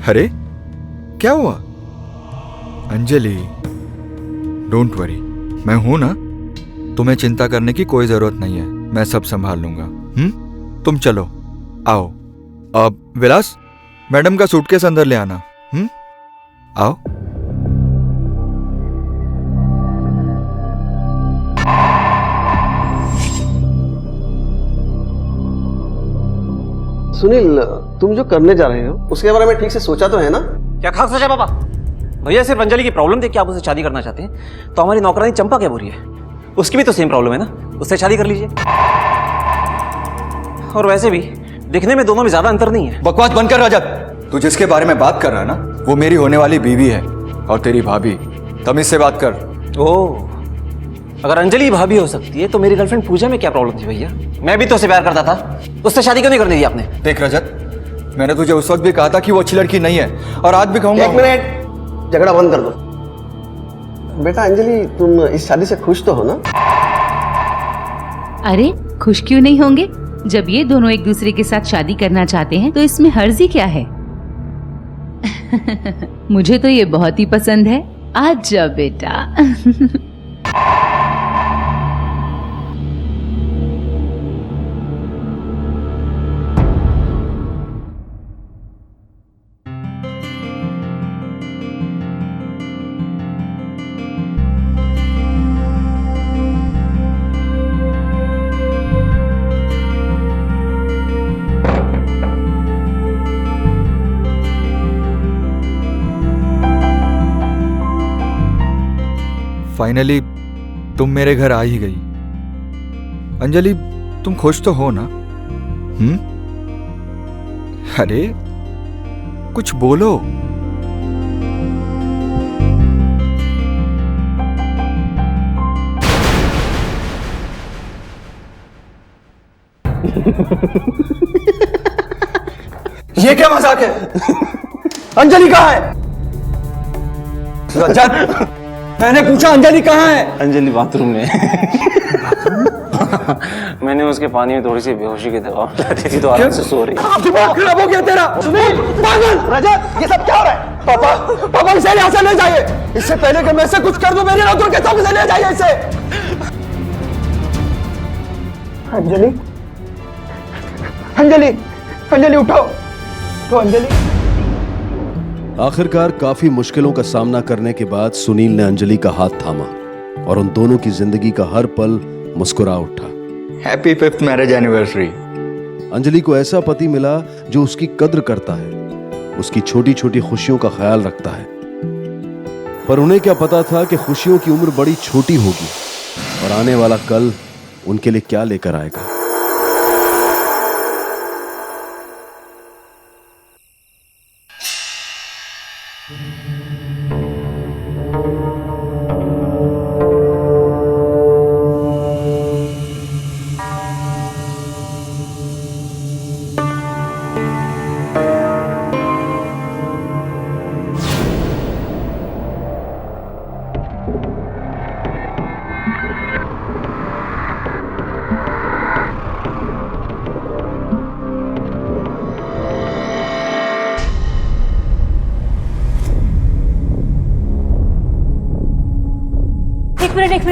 अरे क्या हुआ? अंजलि, डोंट वरी, मैं हूं ना। तुम्हें चिंता करने की कोई जरूरत नहीं है, मैं सब संभाल लूंगा। तुम चलो, आओ। अब विलास, मैडम का सूटकेस अंदर ले आना। आओ। सुनील, तुम जो करने जा रहे हो उसके बारे में ठीक से सोचा तो है ना? क्या खाक सोचा पापा? भैया सिर्फ अंजलि की प्रॉब्लम देख के आप उससे शादी करना चाहते हैं, तो हमारी नौकरानी चंपा क्या बुरी है? उसकी भी तो सेम प्रॉब्लम है ना, उससे शादी कर लीजिए। और वैसे भी दिखने में दोनों में ज्यादा अंतर नहीं है। बकवास बंद कर रजत। तू जिसके बारे में बात कर रहा है ना, वो मेरी होने वाली बीवी है और तेरी भाभी। तमीज से बात कर। ओह, अगर अंजलि भाभी हो सकती है तो मेरी गर्लफ्रेंड पूजा में क्या प्रॉब्लम थी भैया? मैं भी तो उससे प्यार करता था, उससे शादी क्यों नहीं करने दी आपने? देख रजत, मैंने तुझे उस वक्त भी कहा था कि वो अच्छी लड़की नहीं है, और आज भी कहूंगा। एक मिनट, झगड़ा बंद कर दो। बेटा अंजलि, तुम इस शादी से खुश तो हो ना? अरे खुश क्यों नहीं होंगे? जब ये दोनों एक दूसरे के साथ शादी करना चाहते हैं तो इसमें हर्जी क्या है? मुझे तो ये बहुत ही पसंद है। आज जा बेटा। फाइनली तुम मेरे घर आ ही गई। अंजलि, तुम खुश तो हो ना? अरे कुछ बोलो। ये क्या मजाक है? अंजलि कहाँ है? रजत, मैंने पूछा अंजलि कहाँ है? अंजलि बाथरूम में। मैंने उसके पानी में थोड़ी सी बेहोशी की दवा मिलाई थी तो आराम से सो रही है। दिमाग खराब हो गया तेरा? सुनील, पागल! रजत, ये सब क्या हो रहा है? पापा इसे यहाँ से ले जाइए। इससे पहले कि मैं इसे कुछ कर दूं, मेरे नौकरों के सामने से ले जाइए इसे। अंजलि, अंजलि, अंजलि उठो। तो अंजलि, आखिरकार काफी मुश्किलों का सामना करने के बाद सुनील ने अंजलि का हाथ थामा और उन दोनों की जिंदगी का हर पल मुस्कुरा उठा। Happy 5th marriage anniversary. Anjali को ऐसा पति मिला जो उसकी कद्र करता है, उसकी छोटी छोटी खुशियों का ख्याल रखता है। पर उन्हें क्या पता था कि खुशियों की उम्र बड़ी छोटी होगी और आने वाला कल उनके लिए क्या लेकर आएगा।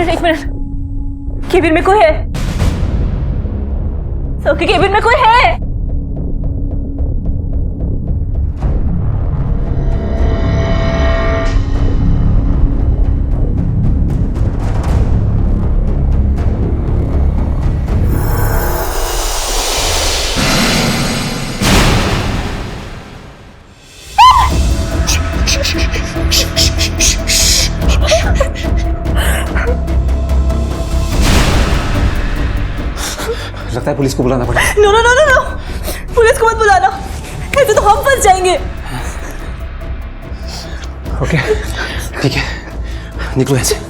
एक मिनट, केबिन में कोई है? ओके, केबिन में कोई है? लगता है पुलिस को बुलाना पड़ेगा। No no no no no, police को मत बुलाना, ऐसे तो हम फंस जाएंगे। ओके ठीक है, निकलो ऐसे।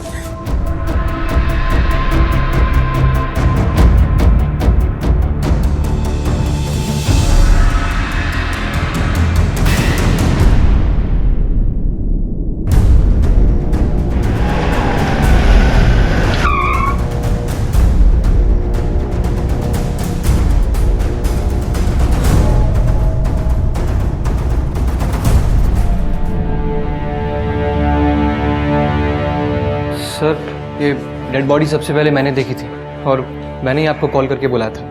डेड बॉडी सबसे पहले मैंने देखी थी और मैंने ही आपको कॉल करके बुलाया था।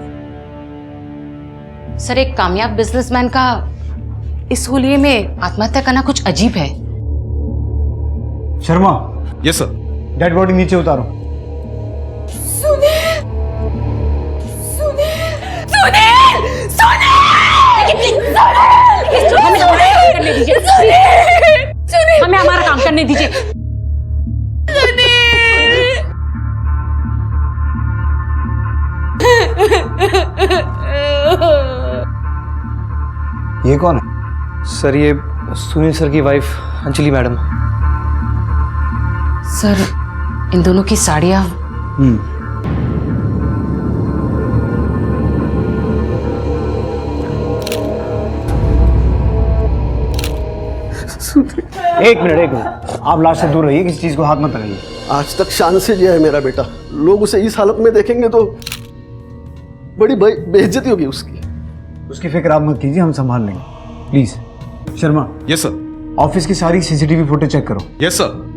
सर, एक कामयाब बिजनेसमैन का इस होलिये में आत्महत्या करना कुछ अजीब है। Sharma, yes sir. Dead body नीचे उतारो। हमें हमारा काम करने दीजिए। ये कौन है? सर, ये सुनील सर की वाइफ अंजलि मैडम। सर, इन दोनों की साड़ियाँ। एक मिनट, आप लाश से दूर रहिए, किसी चीज को हाथ मत लगाइए। आज तक शान से जिया है मेरा बेटा, लोग उसे इस हालत में देखेंगे तो बड़ी बेइज्जती होगी उसकी। उसकी फिक्र आप मत कीजिए, हम संभाल लेंगे। Please Sharma. Yes sir. Office की सारी सीसीटीवी फुटेज चेक करो। Yes sir.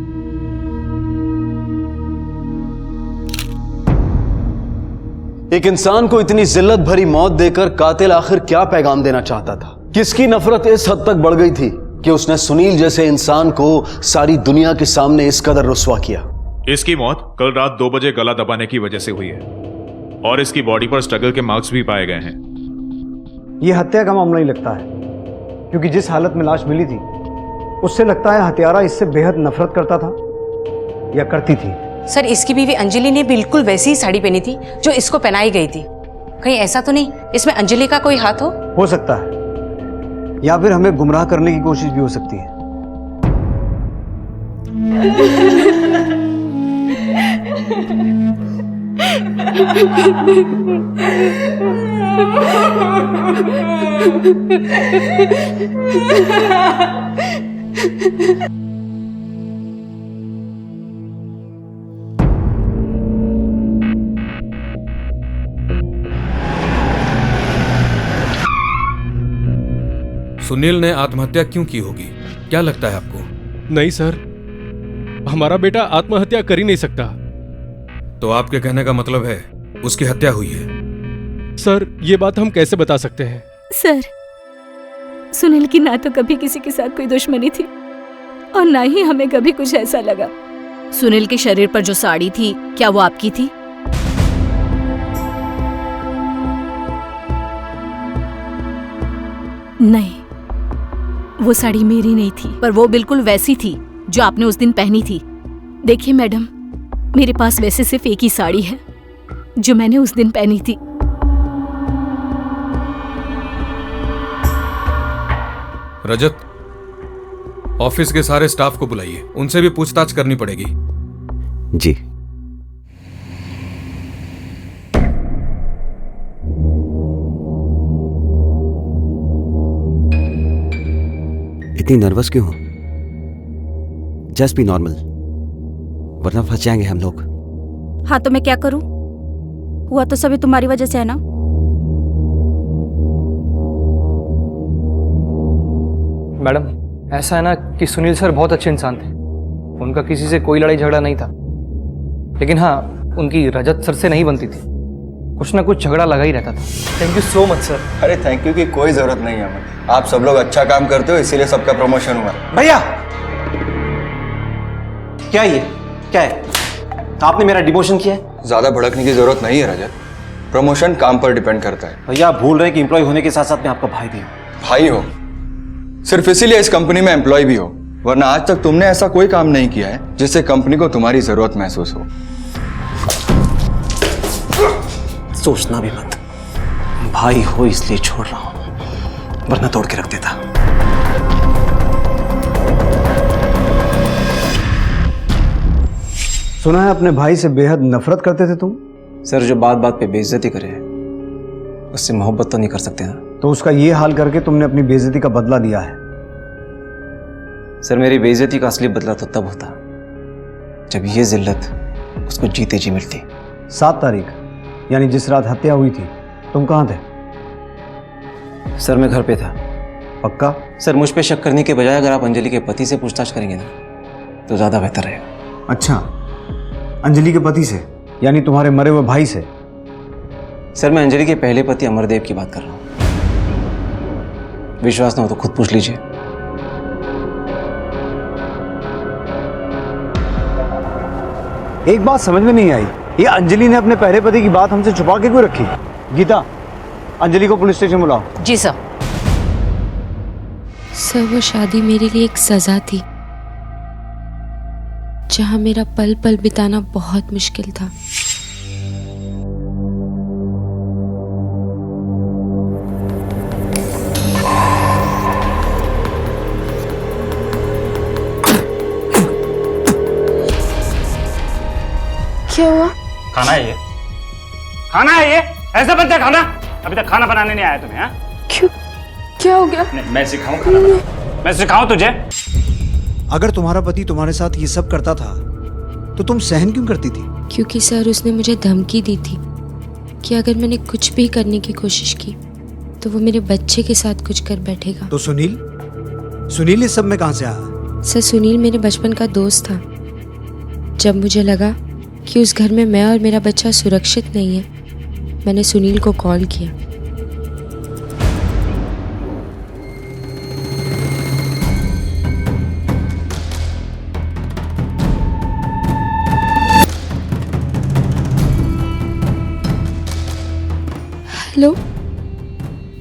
एक इंसान को इतनी जिल्लत भरी मौत देकर कातिल आखिर क्या पैगाम देना चाहता था? किसकी नफरत इस हद तक बढ़ गई थी कि उसने सुनील जैसे इंसान को सारी दुनिया के सामने इस कदर रुस्वा किया? इसकी मौत कल रात 2 बजे गला दबाने की वजह से हुई है और इसकी बॉडी पर स्ट्रगल के मार्क्स भी पाए गए हैं। ये हत्या का मामला ही लगता है, क्योंकि जिस हालत में लाश मिली थी उससे लगता है हत्यारा इससे बेहद नफरत करता था या करती थी। सर, इसकी बीवी अंजलि ने बिल्कुल वैसी ही साड़ी पहनी थी जो इसको पहनाई गई थी। कहीं ऐसा तो नहीं इसमें अंजलि का कोई हाथ हो सकता है, या फिर हमें गुमराह करने की कोशिश भी हो सकती है। सुनील ने आत्महत्या क्यों की होगी, क्या लगता है आपको? नहीं सर, हमारा बेटा आत्महत्या कर ही नहीं सकता। तो आपके कहने का मतलब है उसकी हत्या हुई है? सर, ये बात हम कैसे बता सकते हैं? सर, सुनील की ना तो कभी किसी के साथ कोई दुश्मनी थी और ना ही हमें कभी कुछ ऐसा लगा। सुनील के शरीर पर जो साड़ी थी, क्या वो आपकी थी? नहीं, वो साड़ी मेरी नहीं थी। पर वो बिल्कुल वैसी थी जो आपने उस दिन पहनी थी। देखिए मैडम, मेरे पास वैसे सिर्फ एक ही साड़ी है जो मैंने उस दिन पहनी थी। रजत, ऑफिस के सारे स्टाफ को बुलाइए, उनसे भी पूछताछ करनी पड़ेगी। जी। इतनी नर्वस क्यों हो? जस्ट बी नॉर्मल, वरना फंस जाएंगे हम लोग। हाँ तो मैं क्या करूं? हुआ तो सभी तुम्हारी वजह से है ना। मैडम, ऐसा है ना कि सुनील सर बहुत अच्छे इंसान थे, उनका किसी से कोई लड़ाई झगड़ा नहीं था। लेकिन हाँ, उनकी रजत सर से नहीं बनती थी, कुछ ना कुछ झगड़ा लगा ही रहता था। Thank you so much sir. अरे थैंक यू की कोई जरूरत नहीं है हमें, आप सब लोग अच्छा काम करते हो इसीलिए सबका प्रमोशन हुआ। भैया, क्या ये क्या है? आपने मेरा डिमोशन किया है? ज्यादा भड़कने की जरूरत नहीं है रजत, प्रमोशन काम पर डिपेंड करता है। भैया, आप भूल रहे हैं कि एम्प्लॉय होने के साथ साथ मैं आपका भाई भी हूँ। भाई हो सिर्फ इसीलिए इस कंपनी में एम्प्लॉय भी हो, वरना आज तक तुमने ऐसा कोई काम नहीं किया है जिससे कंपनी को तुम्हारी जरूरत महसूस हो। सोचना भी मत, भाई हो इसलिए छोड़ रहा हूं, वरना तोड़ के रख देता। सुना है अपने भाई से बेहद नफरत करते थे तुम? सर, जो बात बात पे बेइज्जती करे उससे मोहब्बत तो नहीं कर सकते ना। तो उसका ये हाल करके तुमने अपनी बेइज्जती का बदला दिया है। सर, मेरी बेइज्जती का असली बदला तो तब होता जब ये जिल्लत उसको जीते जी मिलती। 7 तारीख यानी जिस रात हत्या हुई थी, तुम कहाँ थे? सर, मैं घर पे था। पक्का? सर, मुझ पे शक करने के बजाय अगर आप अंजलि के पति से पूछताछ करेंगे ना तो ज्यादा बेहतर रहेगा। अच्छा, अंजलि के पति से, यानी तुम्हारे मरे हुए भाई से? सर मैं अंजलि के पहले पति अमरदेव की बात कर रहा हूँ। विश्वास ना हो तो खुद पूछ लीजिए। एक बात समझ में नहीं आई, ये अंजलि ने अपने पहले पति की बात हमसे छुपा के क्यों रखी? गीता, अंजलि को पुलिस स्टेशन बुलाओ। जी सर। सर वो शादी मेरे लिए एक सजा थी, जहां मेरा पल पल बिताना बहुत मुश्किल था। क्या हुआ? खाना है ये, खाना है ये, ऐसा बनता है खाना? अभी तक खाना बनाने नहीं आया तुम्हें? हाँ? क्यों, क्या हो गया? मैं सिखाऊं खाना बनाना? मैं सिखाऊं तुझे? अगर तुम्हारा पति तुम्हारे साथ ये सब करता था तो तुम सहन क्यों करती थी? क्योंकि सर उसने मुझे धमकी दी थी कि अगर मैंने कुछ भी करने की कोशिश की तो वो मेरे बच्चे के साथ कुछ कर बैठेगा। तो सुनील, सुनील इस सब में कहां से आया? सर सुनील मेरे बचपन का दोस्त था। जब मुझे लगा कि उस घर में मैं और मेरा बच्चा सुरक्षित नहीं है, मैंने सुनील को कॉल किया। हेलो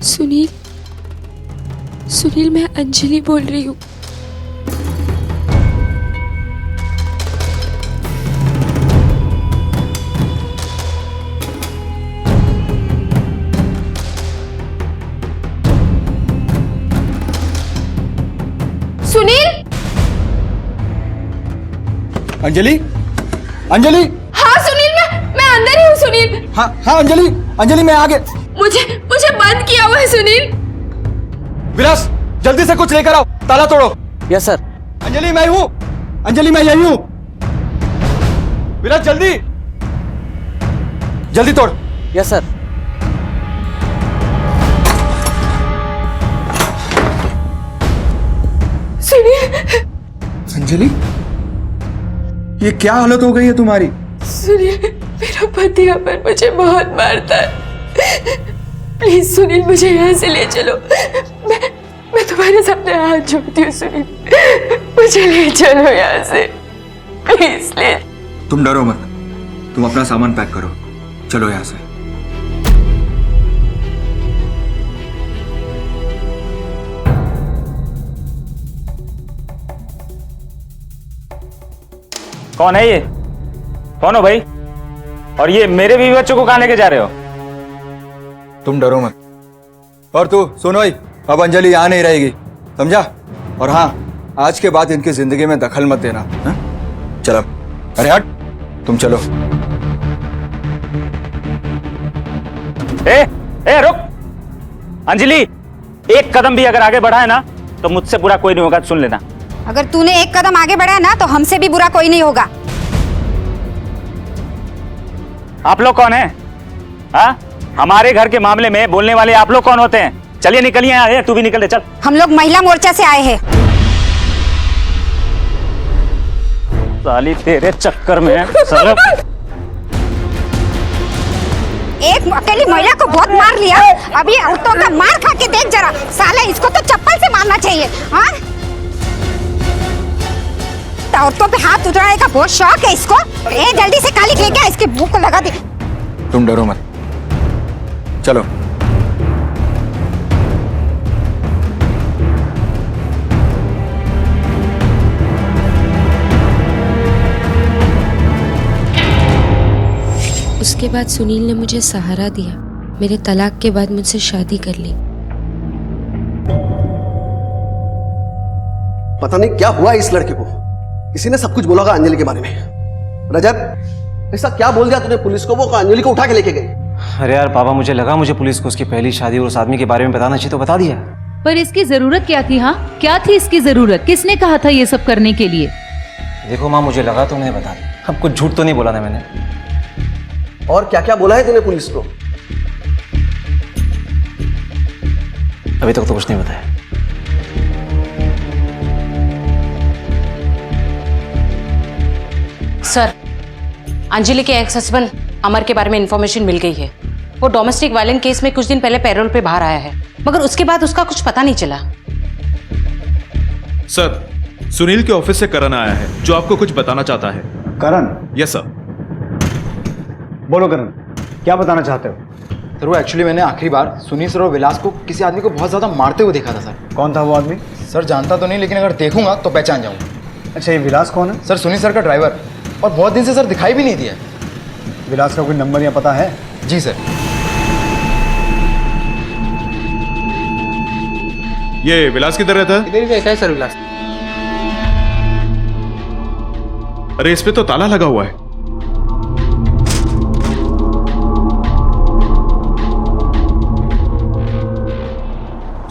सुनील, सुनील मैं अंजलि बोल रही हूँ। सुनील! अंजलि, अंजलि! हाँ सुनील, मैं अंदर ही हूँ सुनील। हाँ हाँ अंजलि, अंजलि मैं आगे। मुझे बंद किया हुआ है सुनील। विलास जल्दी से कुछ लेकर आओ, ताला तोड़ो। Yes sir. अंजलि मैं हूँ, अंजलि मैं यही हूँ। विलास जल्दी जल्दी तोड़। Yes sir. सुनील! अंजलि ये क्या हालत हो गई है तुम्हारी? सुनील मेरा पति अमर मुझे बहुत मारता है। प्लीज सुनील मुझे यहाँ से ले चलो। मैं तुम्हारे सामने हाथ जोड़ती हूँ सुनील, मुझे ले चलो यहाँ से प्लीज। ले तुम डरो मत, तुम अपना सामान पैक करो, चलो यहाँ से। कौन है ये? कौन हो भाई? और ये मेरे बीवी बच्चों को कहाँ लेके जा रहे हो? तुम डरो मत। और तू सुनोई, अब अंजलि यहाँ नहीं रहेगी, समझा? और हाँ, आज के बाद इनकी जिंदगी में दखल मत देना। चलो, अरे हट, तुम चलो। ए रुक! अंजलि, एक कदम भी अगर आगे बढ़ा है ना तो मुझसे बुरा कोई नहीं होगा, सुन लेना। अगर तूने एक कदम आगे बढ़ा ना तो हमसे भी बुरा कोई नहीं होगा। आप लोग कौन हैं? हाँ? हमारे घर के मामले में बोलने वाले आप लोग कौन होते हैं? चलिए निकलिए यहाँ से, तू भी निकल दे, चल। हम लोग महिला मोर्चा से आए हैं। साली तेरे चक्कर में साला एक अकेली महिला को बहुत मार लिया, अभी औरतों का मार खा के देख जरा। साले इसको तो चप्पल से मारना चाहिए। हाँ? औरतों पे हाथ उठाने का बहुत शौक है इसको। जल्दी से काली लेके आ, इसके मुंह को लगा दे। तुम डरो मत, चलो। उसके बाद सुनील ने मुझे सहारा दिया। मेरे तलाक के बाद मुझसे शादी कर ली। पता नहीं क्या हुआ इस लड़के को, किसी ने सब कुछ बोला होगा अंजलि के बारे में। रजत, ऐसा क्या बोल दिया तूने पुलिस को? वो अंजलि को उठा के लेके गई। अरे यार पापा, मुझे लगा मुझे पुलिस को उसकी पहली शादी और उस आदमी के बारे में बताना चाहिए तो बता दिया। पर इसकी जरूरत क्या थी? हाँ, क्या थी इसकी जरूरत? किसने कहा था ये सब करने के लिए? देखो माँ, मुझे लगा तो मैंने बता दिया। अब कुछ झूठ तो नहीं बोला ना मैंने। और क्या क्या बोला है तूने पुलिस को? अभी तक तो कुछ नहीं बताया। सर, अंजलि के एक्स हस्बैंड अमर के बारे में इंफॉर्मेशन मिल गई है। वो डोमेस्टिक वायलेंस केस में कुछ दिन पहले पैरोल पे बाहर आया है, मगर उसके बाद उसका कुछ पता नहीं चला। सर, सुनील के ऑफिस से करण आया है जो आपको कुछ बताना चाहता है। करण? Yes sir. बोलो करण, क्या बताना चाहते हो? सर वो एक्चुअली मैंने आखिरी बार सुनील सर और विलास को किसी आदमी को बहुत ज़्यादा मारते हुए देखा था सर। कौन था वो आदमी? सर जानता तो नहीं, लेकिन अगर देखूंगा तो पहचान जाऊंगा। अच्छा, ये विलास कौन है? सर सुनील सर का ड्राइवर, और बहुत दिन से सर दिखाई भी नहीं दिया। विलास का कोई नंबर या पता है? जी सर। ये विलास किधर रहता है? इधर ही रहता है सर विलास। अरे इस पे तो ताला लगा हुआ है।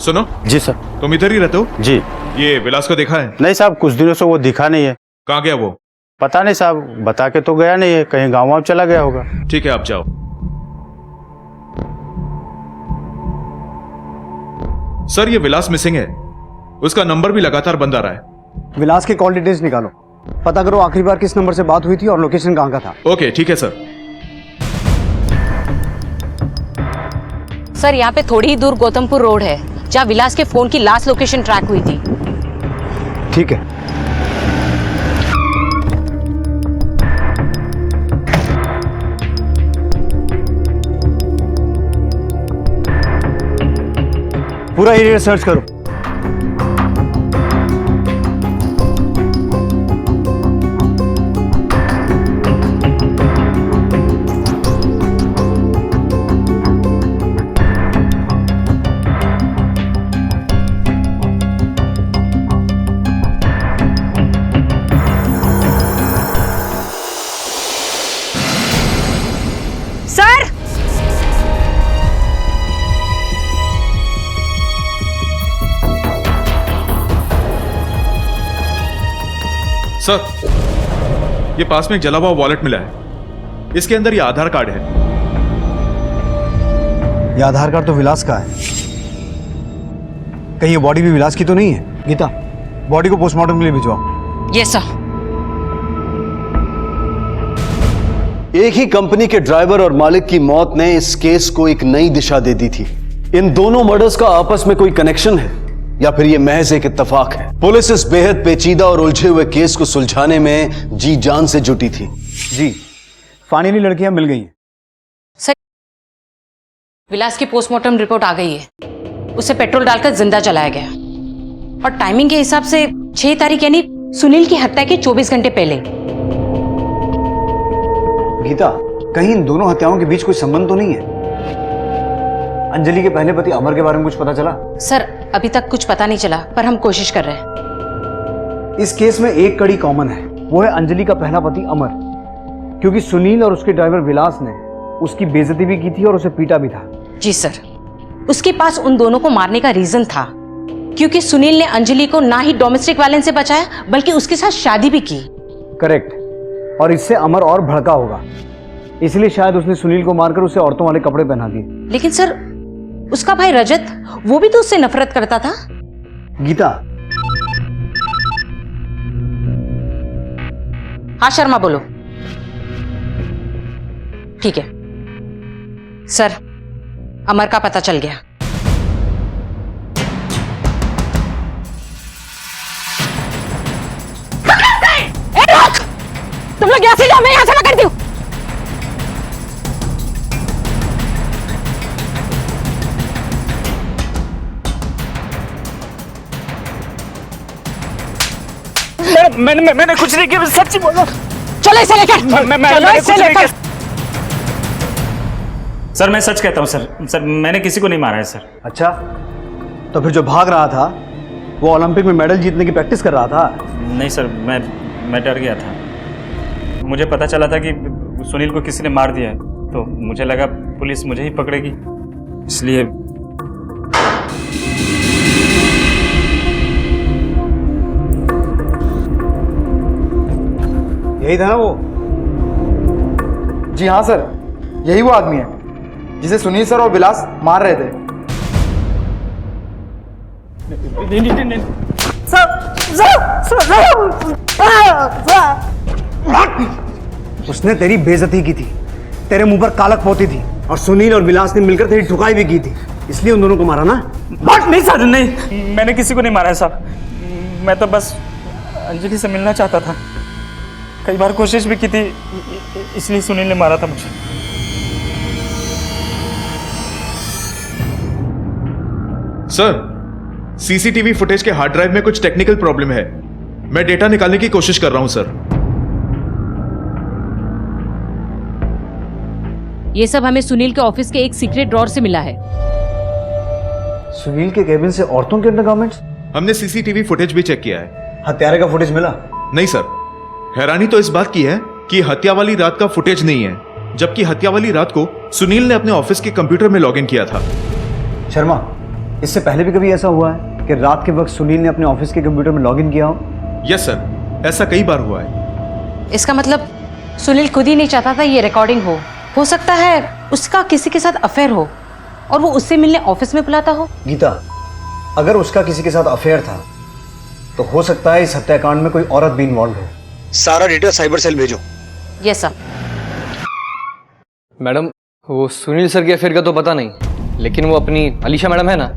सुनो। जी सर। तुम इधर ही रहते हो? जी। ये विलास को देखा है? नहीं साहब, कुछ दिनों से वो दिखा नहीं है। कहाँ गया वो? पता नहीं साहब, बता के तो गया नहीं है, कहीं गाँव वाँव चला गया होगा। ठीक है, आप जाओ। सर ये विलास मिसिंग है, उसका नंबर भी लगातार बंद आ रहा है। विलास के कॉल डिटेल्स निकालो, पता करो आखिरी बार किस नंबर से बात हुई थी और लोकेशन कहाँ का था। ओके ठीक है सर। सर यहाँ पे थोड़ी ही दूर गौतमपुर रोड है जहाँ विलास के फोन की लास्ट लोकेशन ट्रैक हुई थी। ठीक है। पूरा एरिया सर्च करो। सर, सर ये पास में एक जला हुआ वॉलेट मिला है, इसके अंदर ये आधार कार्ड है। ये आधार कार्ड तो विलास का है। कहीं ये बॉडी भी विलास की तो नहीं है? गीता, बॉडी को पोस्टमार्टम के लिए भिजवाओ। Yes sir. एक ही कंपनी के ड्राइवर और मालिक की मौत ने इस केस को एक नई दिशा दे दी थी। इन दोनों मर्डर्स का आपस में कोई कनेक्शन है या फिर ये महज एक इत्तेफाक है? पुलिस इस बेहद पेचीदा और उलझे हुए केस को सुलझाने में जी जान से जुटी थी। जी, फाइनली लड़कियां मिल गई हैं। सर विलास की पोस्टमार्टम रिपोर्ट आ गई है। उसे पेट्रोल डालकर जिंदा जलाया गया और टाइमिंग के हिसाब से 6 तारीख यानी सुनील की हत्या के 24 घंटे पहले। गीता, कहीं इन दोनों हत्याओं के बीच कोई संबंध तो नहीं है? अंजलि के पहले पति अमर के बारे में कुछ पता चला? सर अभी तक कुछ पता नहीं चला, पर हम कोशिश कर रहे हैं। इस केस में एक कड़ी कॉमन है, वो है अंजलि का पहला पति अमर, क्योंकि सुनील और उसके ड्राइवर विलास ने उसकी बेइज्जती भी की थी और उसे पीटा भी था। जी सर, उसके पास उन दोनों को मारने का रीजन था, क्योंकि सुनील ने अंजलि को ना ही डोमेस्टिक वायलेंस से बचाया बल्कि उसके साथ शादी भी की। करेक्ट, और इससे अमर और भड़का होगा, इसलिए शायद उसने सुनील को मारकर उसे औरतों वाले कपड़े पहना दिए। लेकिन सर उसका भाई रजत, वो भी तो उससे नफरत करता था। गीता। हाँ शर्मा बोलो। ठीक है सर, अमर का पता चल गया। तुम लोग यहाँ से जाओ, मैं यहाँ से पकड़ती हूँ। मैंने कुछ नहीं किया, सच्ची बोलो। चलो इसे लेकर। चलो इसे लेकर। सर मैं सच कहता हूँ सर, मैंने किसी को नहीं मारा है सर। अच्छा, तो फिर जो भाग रहा था वो ओलंपिक में मेडल जीतने की प्रैक्टिस कर रहा था? नहीं सर, मैं डर गया था। मुझे पता चला था कि सुनील को किसी ने मार दिया है, तो मुझे लगा पुलिस मुझे ही पकड़ेगी, इसलिए। यही था ना वो? जी हाँ सर, यही वो आदमी है जिसे सुनील सर और विलास मार रहे थे। उसने तेरी बेइज्जती की थी, तेरे मुंह पर कालक पोती थी, और सुनील और विलास ने मिलकर तेरी ठुकाई भी की थी, इसलिए उन दोनों को मारा ना? बात नहीं सर, नहीं, मैंने किसी को नहीं मारा है साहब। मैं तो बस अंजलि से मिलना चाहता था। कई बार कोशिश भी की थी, इसलिए सुनील ने मारा था मुझे। सर, सीसीटीवी फुटेज के हार्ड ड्राइव में कुछ टेक्निकल प्रॉब्लम है। मैं डेटा निकालने की कोशिश कर रहा हूं सर। ये सब हमें सुनील के ऑफिस के एक सीक्रेट ड्रॉर से मिला है। सुनील के केबिन से औरतों के अंडरगारमेंट्स? हमने सीसीटीवी फुटेज भी चेक किया है। हत्यारे का फुटेज मिला? नहीं सर, हैरानी तो इस बात की है कि हत्या वाली रात का फुटेज नहीं है, जबकि हत्या वाली रात को सुनील ने अपने ऑफिस के कंप्यूटर में लॉगिन किया था। शर्मा, इससे पहले भी कभी ऐसा हुआ है कि रात के वक्त सुनील ने अपने ऑफिस के कंप्यूटर में लॉगिन किया हो? यस सर, ऐसा कई बार हुआ है। इसका मतलब सुनील खुद ही नहीं चाहता था ये रिकॉर्डिंग हो सकता है उसका किसी के साथ अफेयर हो और वो उससे मिलने ऑफिस में बुलाता हो। गीता, अगर उसका किसी के साथ अफेयर था तो हो सकता है इस हत्याकांड में कोई औरत भी इन्वॉल्व हो। सारा डिटेल साइबर सेल भेजो। Yes sir. मैडम, वो सुनील सर के अफेयर का तो पता नहीं, लेकिन वो अपनी अलीशा मैडम है ना,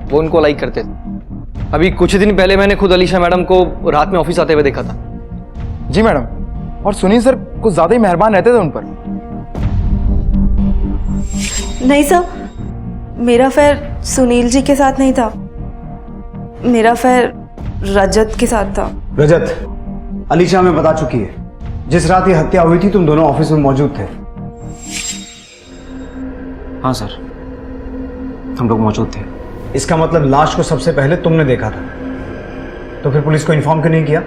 वो उनको लाइक करते थे। अभी कुछ दिन पहले मैंने खुद अलीशा मैडम को रात में ऑफिस आते हुए देखा था। जी मैडम, और सुनील सर कुछ ज्यादा ही मेहरबान रहते थे उन पर। नहीं सर, मेरा अफेयर सुनील जी के साथ नहीं था, मेरा अफेयर रजत के साथ था। रजत, अलीशा हमें बता चुकी है, जिस रात ये हत्या हुई थी तुम दोनों ऑफिस में मौजूद थे। हाँ सर, हम लोग मौजूद थे। इसका मतलब लाश को सबसे पहले तुमने देखा था, तो फिर पुलिस को इन्फॉर्म क्यों नहीं किया?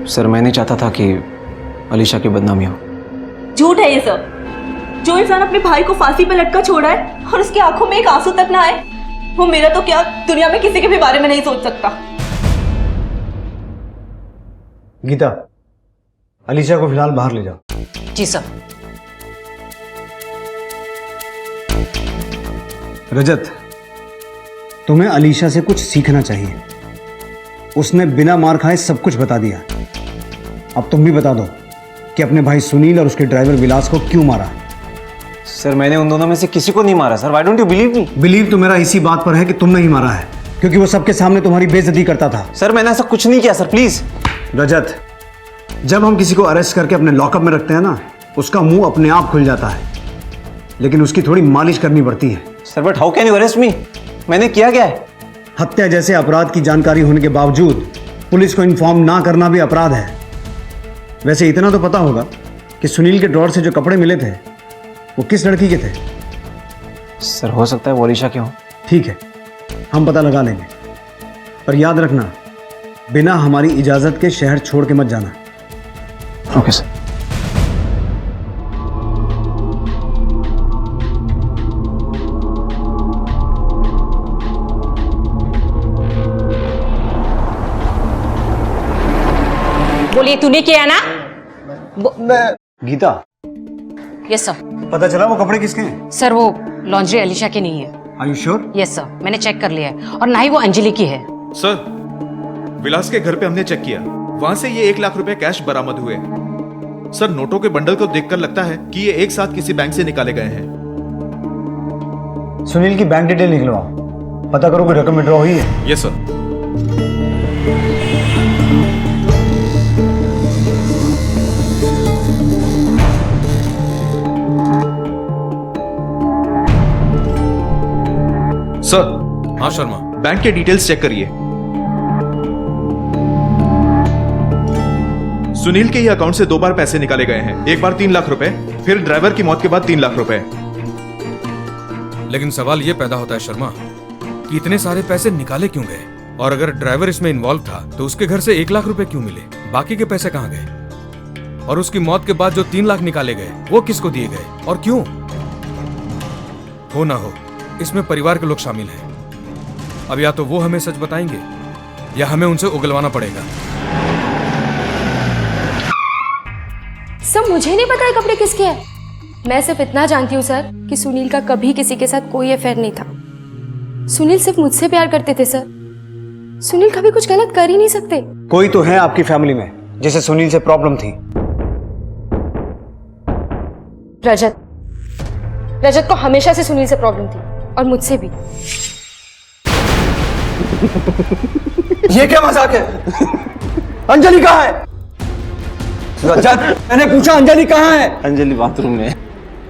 सर, मैं नहीं चाहता था कि अलीशा की बदनामी हो। झूठ है ये सब। जो इंसान अपने भाई को फांसी पर लटका छोड़ा है और उसकी आंखों में एक आंसू तक ना आए, वो मेरा तो क्या दुनिया में किसी के भी बारे में नहीं सोच सकता। गीता, अलीशा को फिलहाल बाहर ले जाओ। जी सर। रजत, तुम्हें अलीशा से कुछ सीखना चाहिए। उसने बिना मार खाए सब कुछ बता दिया। अब तुम भी बता दो कि अपने भाई सुनील और उसके ड्राइवर विलास को क्यों मारा। सर, मैंने उन दोनों में से किसी को नहीं मारा sir. Why don't you believe me? Believe तो मेरा इसी बात पर है कि तुमने ही मारा है, क्योंकि वो सबके सामने तुम्हारी बेइज्जती करता था। सर, मैंने ऐसा कुछ नहीं किया सर, प्लीज। रजत, जब हम किसी को अरेस्ट करके अपने लॉकअप में रखते हैं ना, उसका मुंह अपने आप खुल जाता है, लेकिन उसकी थोड़ी मालिश करनी पड़ती है। Sir, but how can you arrest me? मैंने किया क्या है? हत्या जैसे अपराध की जानकारी होने के बावजूद पुलिस को इन्फॉर्म ना करना भी अपराध है। वैसे इतना तो पता होगा कि सुनील के ड्रॉर से जो कपड़े मिले थे वो किस लड़की के थे? सर, हो सकता है वो अलीशा के हो। ठीक है, हम पता लगा लेंगे, पर याद रखना बिना हमारी इजाजत के शहर छोड़ के मत जाना। Okay sir. बोलिए, तूने किया ना? Geeta, yes sir. पता चला वो कपड़े किसके हैं? सर, वो लॉन्ड्री अलीशा की नहीं है। Are you sure? Yes sir, मैंने चेक कर लिया है, और ना ही वो अंजलि की है। सर, विलास के घर पे हमने चेक किया, वहां से ये 1 लाख रुपए कैश बरामद हुए। सर, नोटों के बंडल को देखकर लगता है कि ये एक साथ किसी बैंक से निकाले गए हैं। सुनील की बैंक डिटेल निकलवाओ, पता करो कोई रकम विड्रॉ हुई है। Yes sir. सर। हाँ शर्मा, बैंक के डिटेल्स चेक करिए। सुनील के ही अकाउंट से 2 बार पैसे निकाले गए हैं। एक बार 3 लाख रुपए, फिर ड्राइवर की मौत के बाद 3 लाख रुपए। लेकिन सवाल यह पैदा होता है शर्मा कि इतने सारे पैसे निकाले क्यों गए, और अगर ड्राइवर इसमें इन्वॉल्व था तो उसके घर से 1 लाख रुपए क्यों मिले? बाकी के पैसे कहाँ गए? और उसकी मौत के बाद जो 3 लाख निकाले गए वो किसको दिए गए और क्यों? हो ना हो, इसमें परिवार के लोग शामिल हैं। अब या तो वो हमें सच बताएंगे या हमें उनसे उगलवाना पड़ेगा। सर, मुझे नहीं पता है कपड़े किसके हैं। मैं सिर्फ इतना जानती हूँ सर कि सुनील का कभी किसी के साथ कोई अफेयर नहीं था। सुनील सिर्फ मुझसे प्यार करते थे सर। सुनील कभी कुछ गलत कर ही नहीं सकते। कोई तो है आपकी फैमिली में जिसे सुनील से प्रॉब्लम थी, रजत को हमेशा से सुनील से प्रॉब्लम थी और मुझसे भी। ये क्या मजाक है? अंजलि कहाँ है? रजत, मैंने पूछा अंजलि कहाँ है? अंजलि बाथरूम में।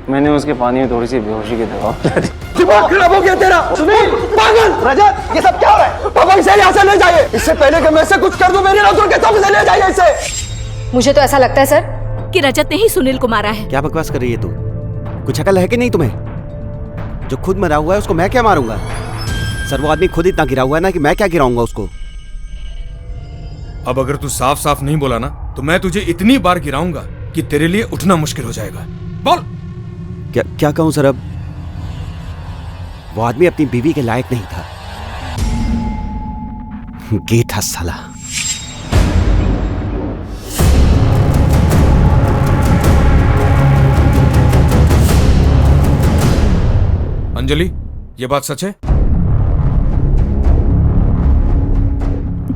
मैंने उसके पानी में थोड़ी सी बेहोशी की दवा पिला दी। दिमाग खराब हो गया तेरा? सुनील, पागल! रजत, ये सब क्या हो रहा है? पापा इसे यहाँ से ले जाइए। इससे पहले कि मैं इसे कुछ कर दूं, मेरी नौकर के साथ इसे ले जाइए इसे। मुझे तो ऐसा लगता है सर कि रजत ने ही सुनील को मारा है। क्या बकवास कर रही है तू? कुछ अकल है कि नहीं तुम्हें? जो खुद मरा हुआ है उसको मैं क्या मारूंगा? सर वो आदमी खुद इतना गिरा हुआ है ना कि मैं क्या गिराऊंगा उसको। अब अगर तू साफ साफ नहीं बोला ना तो मैं तुझे इतनी बार गिराऊंगा कि तेरे लिए उठना मुश्किल हो जाएगा। बोल। क्या कहूं सर? अब वो आदमी अपनी बीवी के लायक नहीं था। गे था साला। अंजलि, ये बात सच है?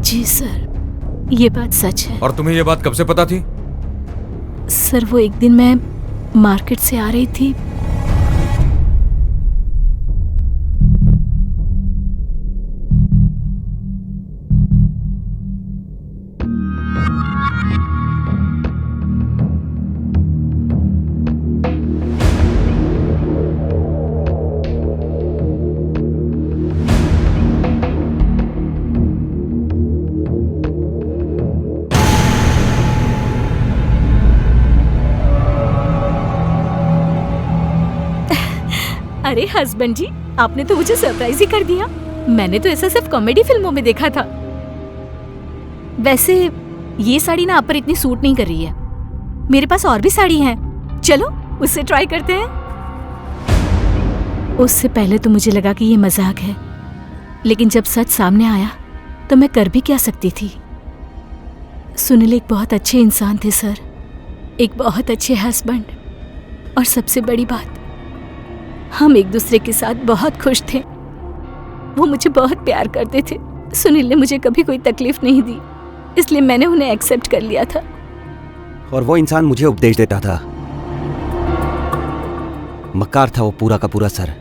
जी सर, ये बात सच है। और तुम्हें ये बात कब से पता थी? सर वो एक दिन मैं मार्केट से आ रही थी। अरे हस्बैंड जी, आपने तो मुझे सरप्राइज ही कर दिया। मैंने तो ऐसा सिर्फ कॉमेडी फिल्मों में देखा था। वैसे ये साड़ी ना आप पर इतनी सूट नहीं कर रही है। मेरे पास और भी साड़ी हैं, चलो उससे ट्राई करते हैं। उससे पहले तो मुझे लगा कि ये मजाक है, लेकिन जब सच सामने आया तो मैं कर भी क्या सकती थी। सुनील एक बहुत अच्छे इंसान थे सर, एक बहुत अच्छे हस्बैंड, और सबसे बड़ी बात, हम एक दूसरे के साथ बहुत खुश थे। वो मुझे बहुत प्यार करते थे। सुनील ने मुझे कभी कोई तकलीफ नहीं दी, इसलिए मैंने उन्हें एक्सेप्ट कर लिया था। और वो इंसान मुझे उपदेश देता था। मक्कार था वो पूरा का पूरा सर।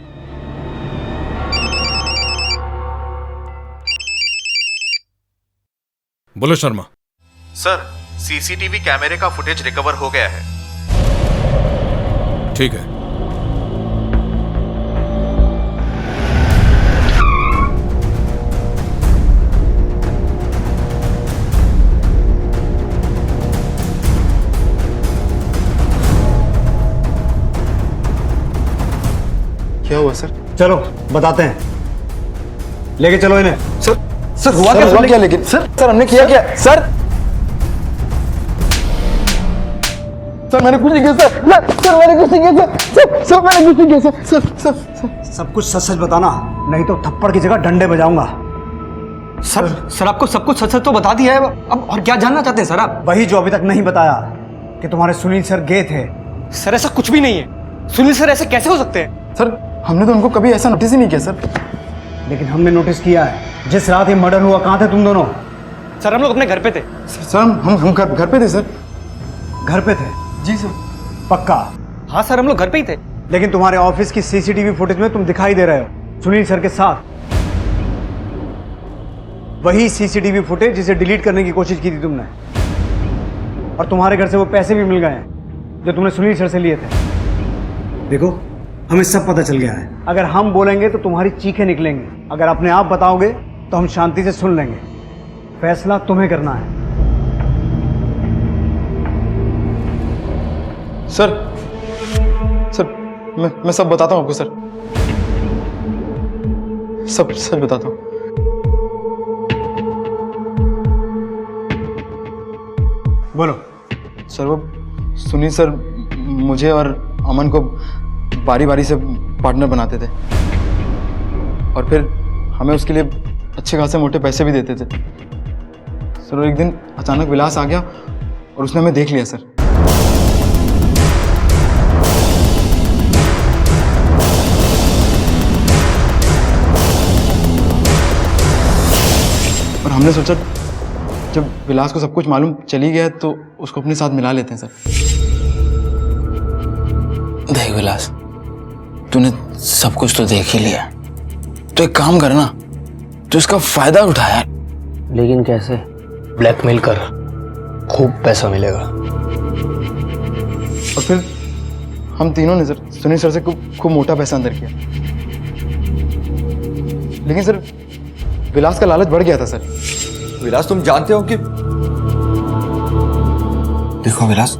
बोलो शर्मा। सर, सीसीटीवी कैमरे का फुटेज रिकवर हो गया है। ठीक है। क्या हुआ सर? चलो बताते हैं, लेके चलो इन्हें। सर हुआ क्या? लेकिन सर हमने किया क्या? सर मैंने कुछ नहीं किया सर। सर मैंने कुछ नहीं किया सर। सर मैंने कुछ नहीं किया सर। सब कुछ सच सच बताना, नहीं तो थप्पड़ की जगह डंडे बजाऊंगा। सर आपको सब कुछ सच सच तो बता दिया है, अब और क्या जानना चाहते हैं सर आप? वही जो अभी तक नहीं बताया कि तुम्हारे सुनील सर गए थे। सर ऐसा कुछ भी नहीं है। सुनील सर ऐसे कैसे हो सकते हैं? सर हमने तो उनको कभी ऐसा नोटिस ही नहीं किया सर। लेकिन हमने नोटिस किया है। जिस रात ये मर्डर हुआ, कहाँ थे तुम दोनों? सर हम लोग अपने घर पे थे। सर हम घर पे थे सर। घर पे थे? जी सर। पक्का? हाँ सर हम लोग घर पे ही थे। लेकिन तुम्हारे ऑफिस की सीसीटीवी फुटेज में तुम दिखाई दे रहे हो सुनील सर के साथ। वही सीसीटीवी फुटेज जिसे डिलीट करने की कोशिश की थी तुमने, और तुम्हारे घर से वो पैसे भी मिल गए हैं जो तुमने सुनील सर से लिए थे। देखो हमें सब पता चल गया है। अगर हम बोलेंगे तो तुम्हारी चीखें निकलेंगी, अगर अपने आप बताओगे तो हम शांति से सुन लेंगे। फैसला तुम्हें करना है। सर मैं सब बताता हूँ आपको सर। सब सच बताता हूँ। बोलो। सर वो सुनील सर मुझे और अमन को बारी बारी से पार्टनर बनाते थे, और फिर हमें उसके लिए अच्छे खासे मोटे पैसे भी देते थे सर। एक दिन अचानक विलास आ गया और उसने हमें देख लिया सर। और हमने सोचा जब विलास को सब कुछ मालूम चली गया तो उसको अपने साथ मिला लेते हैं सर। देख विलास, तूने सब कुछ तो देख ही लिया, तो एक काम कर ना, तो इसका फायदा उठाया। लेकिन कैसे? ब्लैकमेल कर, खूब पैसा मिलेगा। और फिर हम तीनों ने सर सुनील सर से खूब मोटा पैसा अंदर किया, लेकिन सर विलास का लालच बढ़ गया था सर। विलास तुम जानते हो कि देखो विलास,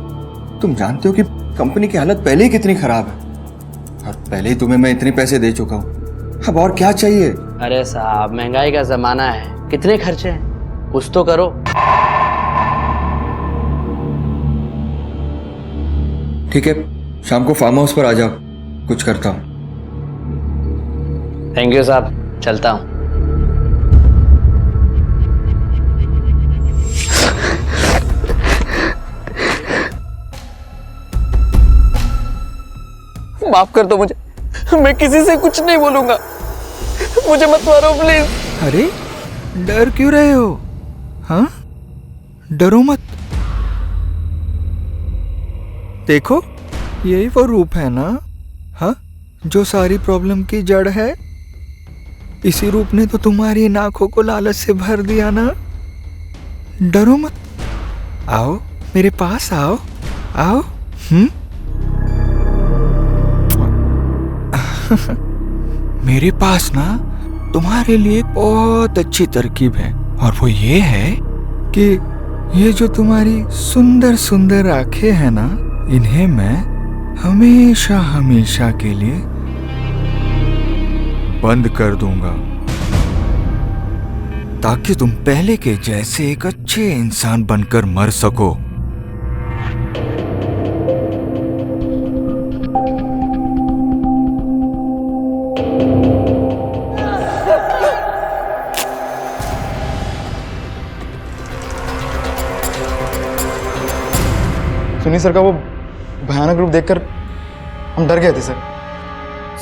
तुम जानते हो कि कंपनी की हालत पहले ही कितनी खराब है, और पहले ही तुम्हें मैं इतने पैसे दे चुका हूं, अब और क्या चाहिए? अरे साहब, महंगाई का जमाना है, कितने खर्चे हैं, कुछ तो करो। ठीक है, शाम को फार्म हाउस पर आ जाओ, कुछ करता हूं। थैंक यू साहब, चलता हूं। माफ कर दो मुझे, मैं किसी से कुछ नहीं बोलूंगा, मुझे मत मारो प्लीज। अरे डर क्यों रहे हो? हाँ, डरो मत। देखो, यही वो रूप है ना, हाँ, जो सारी प्रॉब्लम की जड़ है। इसी रूप ने तो तुम्हारी इन आंखों को लालच से भर दिया ना। डरो मत, आओ मेरे पास, आओ आओ। मेरे पास ना तुम्हारे लिए एक बहुत अच्छी तरकीब है, और वो ये है कि ये जो तुम्हारी सुंदर सुंदर आंखें हैं ना, इन्हें मैं हमेशा हमेशा के लिए बंद कर दूंगा, ताकि तुम पहले के जैसे एक अच्छे इंसान बनकर मर सको। सुनील सर का वो भयानक रूप देखकर हम डर गए थे सर।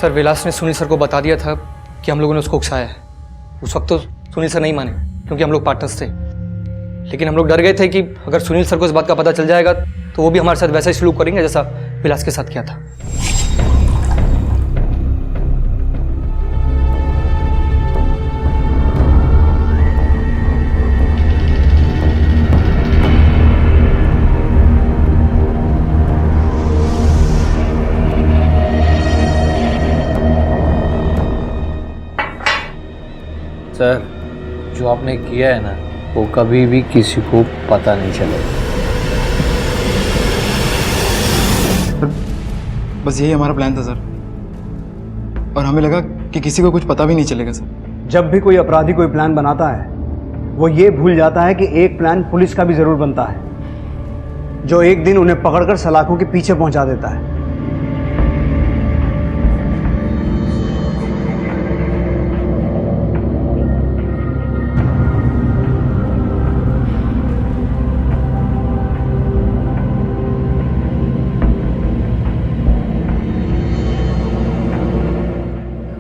सर, विलास ने सुनील सर को बता दिया था कि हम लोगों ने उसको उकसाया है। उस वक्त तो सुनील सर नहीं माने, क्योंकि हम लोग पार्टनर्स थे, लेकिन हम लोग डर गए थे कि अगर सुनील सर को इस बात का पता चल जाएगा तो वो भी हमारे साथ वैसा ही सलूक करेंगे जैसा विलास के साथ किया था। सर, जो आपने किया है ना, वो कभी भी किसी को पता नहीं चलेगा। बस यही हमारा प्लान था सर, और हमें लगा कि किसी को कुछ पता भी नहीं चलेगा सर। जब भी कोई अपराधी कोई प्लान बनाता है, वो ये भूल जाता है कि एक प्लान पुलिस का भी जरूर बनता है, जो एक दिन उन्हें पकड़कर सलाखों के पीछे पहुंचा देता है।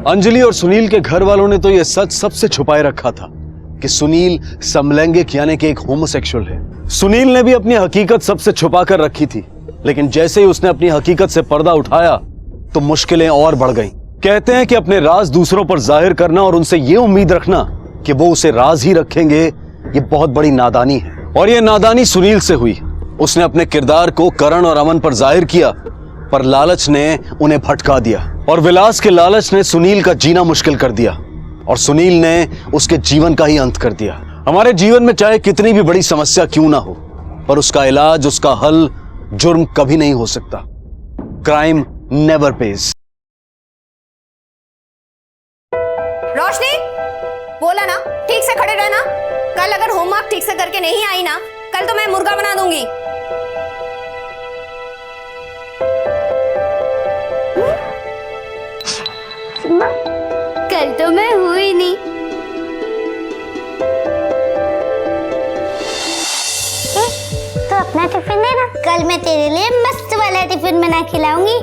अंजलि और सुनील के घर वालों ने तो यह सच सबसे छुपाए रखा था कि सुनील समलैंगिक यानी कि एक होमोसेक्सुअल है। सुनील ने भी अपनी हकीकत सबसे छुपा कर रखी थी, लेकिन जैसे ही उसने अपनी हकीकत से पर्दा उठाया तो मुश्किलें और बढ़ गईं। कहते हैं कि अपने राज दूसरों पर जाहिर करना और उनसे ये उम्मीद रखना कि वो उसे राज ही रखेंगे, ये बहुत बड़ी नादानी है। और ये नादानी सुनील से हुई। उसने अपने किरदार को करण और अमन पर जाहिर किया, पर लालच ने उन्हें भटका दिया, और विलास के लालच ने सुनील का जीना मुश्किल कर दिया, और सुनील ने उसके जीवन का ही अंत कर दिया। हमारे जीवन में चाहे कितनी भी बड़ी समस्या क्यों ना हो, पर उसका इलाज, उसका हल जुर्म कभी नहीं हो सकता। Crime never page. रोशनी, बोला ना ठीक से खड़े रहना। कल अगर होमवर्क ठीक से करके नहीं आई ना, कल तो मैं मुर्गा बना दूंगी। कल तो मैं हुई नहीं। तो अपना टिफिन देना, कल मैं तेरे लिए मस्त वाला टिफिन बना खिलाऊंगी।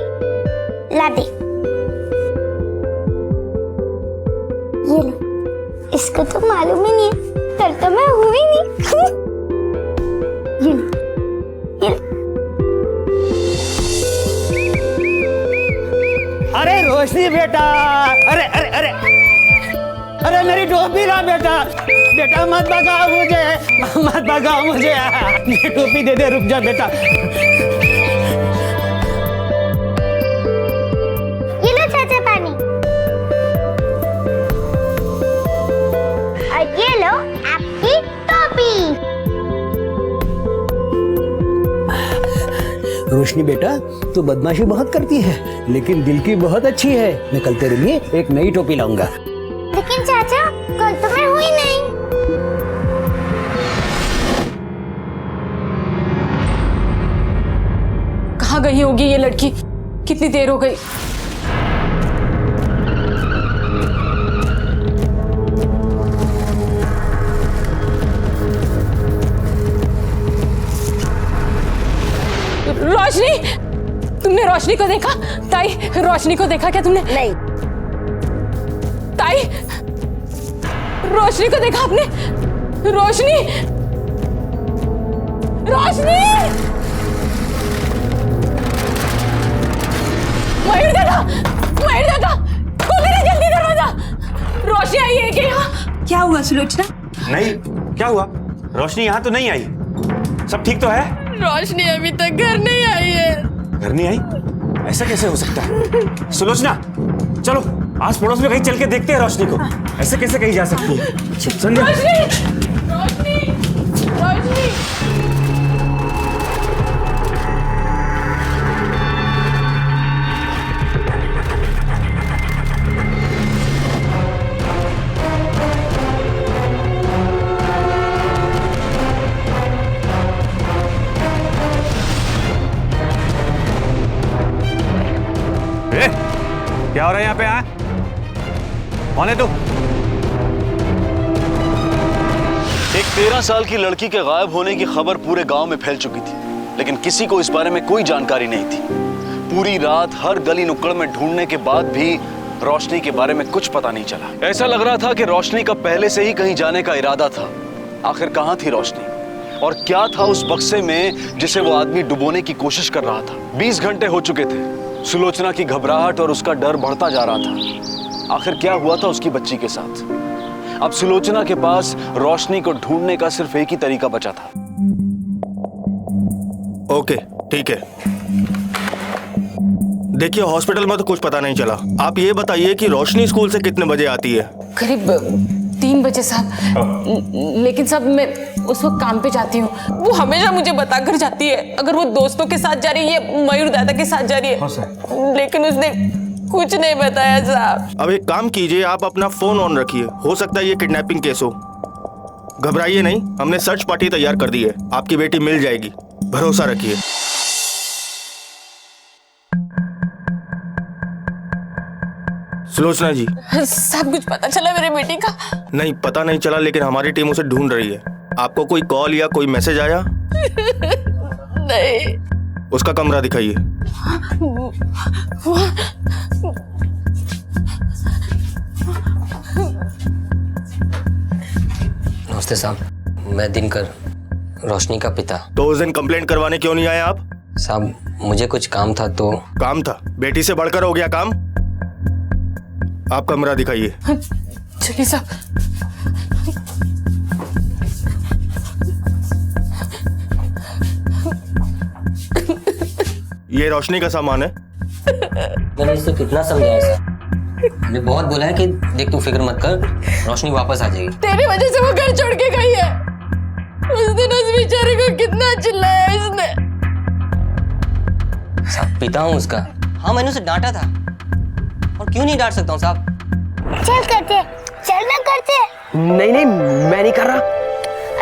ला दे, ये ले। इसको तो मालूम ही नहीं है, कल तो मैं हुई नहीं। ये ले, ये ले। अरे रोशनी बेटा, अरे अरे अरे अरे मेरी टोपी ला बेटा, बेटा मत भगाओ मुझे, मत भगाओ मुझे, ये टोपी दे दे, रुक जा बेटा। ये लो चाचा पानी, और ये लो आपकी टोपी। रोशनी बेटा, तू बदमाशी बहुत करती है, लेकिन दिल की बहुत अच्छी है। मैं कल तेरे लिए एक नई टोपी लाऊंगा। लेकिन चाचा, कल तो मैं हुई नहीं। कहाँ गई होगी ये लड़की? कितनी देर हो गई? रोशनी, तुमने रोशनी को देखा? ताई, रोशनी को देखा क्या तुमने? नहीं। ताई, रोशनी को देखा आपने? रोशनी, रोशनी, मयूर दादा, मयूर दादा, खोलो जल्दी दरवाजा। रोशनी आई है क्या यहाँ? क्या हुआ सुलोचना? नहीं, क्या हुआ? रोशनी यहाँ तो नहीं आई। सब ठीक तो है? रोशनी अभी तक घर नहीं आई है। घर नहीं आई? ऐसा कैसे हो सकता है? सुलोचना, चलो आस पड़ोस में कहीं चल के देखते हैं रोशनी को। ऐसे कैसे कहीं जा सकती है? संध्या, रोशनी, रोशनी। क्या हो रहा है यहाँ पे? कौन है तू? एक 13 साल की लड़की के गायब होने की खबर पूरे गांव में फैल चुकी थी, लेकिन किसी को इस बारे में कोई जानकारी नहीं थी। पूरी रात हर गली नुक्कड़ में ढूंढने के बाद भी रोशनी के बारे में कुछ पता नहीं चला। ऐसा लग रहा था कि रोशनी का पहले से ही कहीं जाने का इरादा था। आखिर कहाँ थी रोशनी, और क्या था उस बक्से में जिसे वो आदमी डुबोने की कोशिश कर रहा था? 20 घंटे हो चुके थे। सुलोचना की घबराहट और उसका डर बढ़ता जा रहा था। आखिर क्या हुआ था उसकी बच्ची के साथ? अब सुलोचना के पास रोशनी को ढूंढने का सिर्फ एक ही तरीका बचा था। ओके, ठीक है। देखिए, हॉस्पिटल में तो कुछ पता नहीं चला। आप ये बताइए कि रोशनी स्कूल से कितने बजे आती है? करीब 3 बजे साहब। लेकिन साहब मैं उस वक्त काम पे जाती हूँ। वो हमेशा मुझे बताकर जाती है अगर वो दोस्तों के साथ जा रही है, मयूर दादा के साथ जा रही है। लेकिन उसने कुछ नहीं बताया साहब। अब एक काम कीजिए, आप अपना फोन ऑन रखिए। हो सकता है ये किडनैपिंग केस हो। घबराइए नहीं, हमने सर्च पार्टी तैयार कर दी है। आपकी बेटी मिल जाएगी, भरोसा रखिए। सुलोचना जी। सब कुछ पता चला मेरे बेटी का? नहीं, पता नहीं चला, लेकिन हमारी टीम उसे ढूंढ रही है। आपको कोई कॉल या कोई मैसेज आया? नहीं। उसका कमरा दिखाइए। नमस्ते साहब, मैं दिनकर, रोशनी का पिता। तो उस दिन कंप्लेंट करवाने क्यों नहीं आए आप? साहब मुझे कुछ काम था तो। काम था? बेटी से बढ़कर हो गया काम? आप कमरा दिखाइए। चलिए साहब। ये रोशनी का सामान है। मैंने इसको कितना समझाया सर? मैंने बहुत बोला है कि देख तू फिक्र मत कर, रोशनी वापस आ जाएगी। तेरी वजह से वो घर छोड़ के गई है। उस दिन उस बेचारे को कितना चिल्लाया इसने। साहब पिता हूँ उसका। हाँ मैंने उसे डांटा था, और क्यों नहीं डांट सकता हूँ साहब? चल करते, चलना करते। नहीं नहीं, मैं नहीं कर रहा।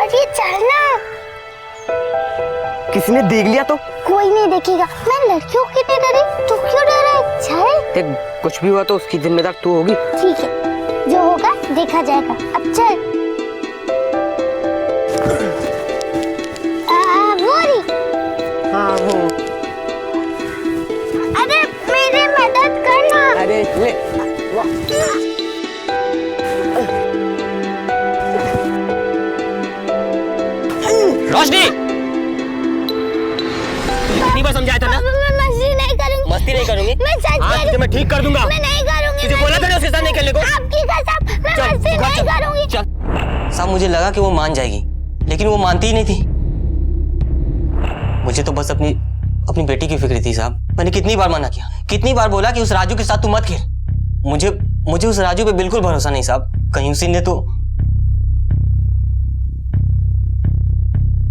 अरे चलना। किसी ने देख लिया तो? कोई नहीं देखेगा। मैं लड़कियों की नहीं डरी, तू क्यों डरा है? चल। देख, कुछ भी हुआ तो उसकी जिम्मेदार तू होगी। ठीक है, जो होगा देखा जाएगा। अब चल। वो रही। हाँ वो। अरे मेरी मदद करना। अरे ले। रोशनी, कितनी बार समझाया था ना? मैं मस्ती नहीं करूंगी। मस्ती नहीं करूंगी? मैं सच कह रही हूँ। के मैं ठीक कर दूंगा। मैं नहीं करूंगी। तुझे बोला था ना उसके साथ नहीं खेलने को। आपकी कसम, मैं मस्ती नहीं करूंगी। साहब मुझे लगा कि वो मान जाएगी, लेकिन वो मानती ही नहीं थी। मुझे तो बस अपनी बेटी की फिक्र थी साहब। मैंने कितनी बार मना किया, कितनी बार बोला कि उस राजू के साथ तू मत खेल। मुझे उस राजू पे बिल्कुल भरोसा नहीं साहब। कहीं उसी ने तो।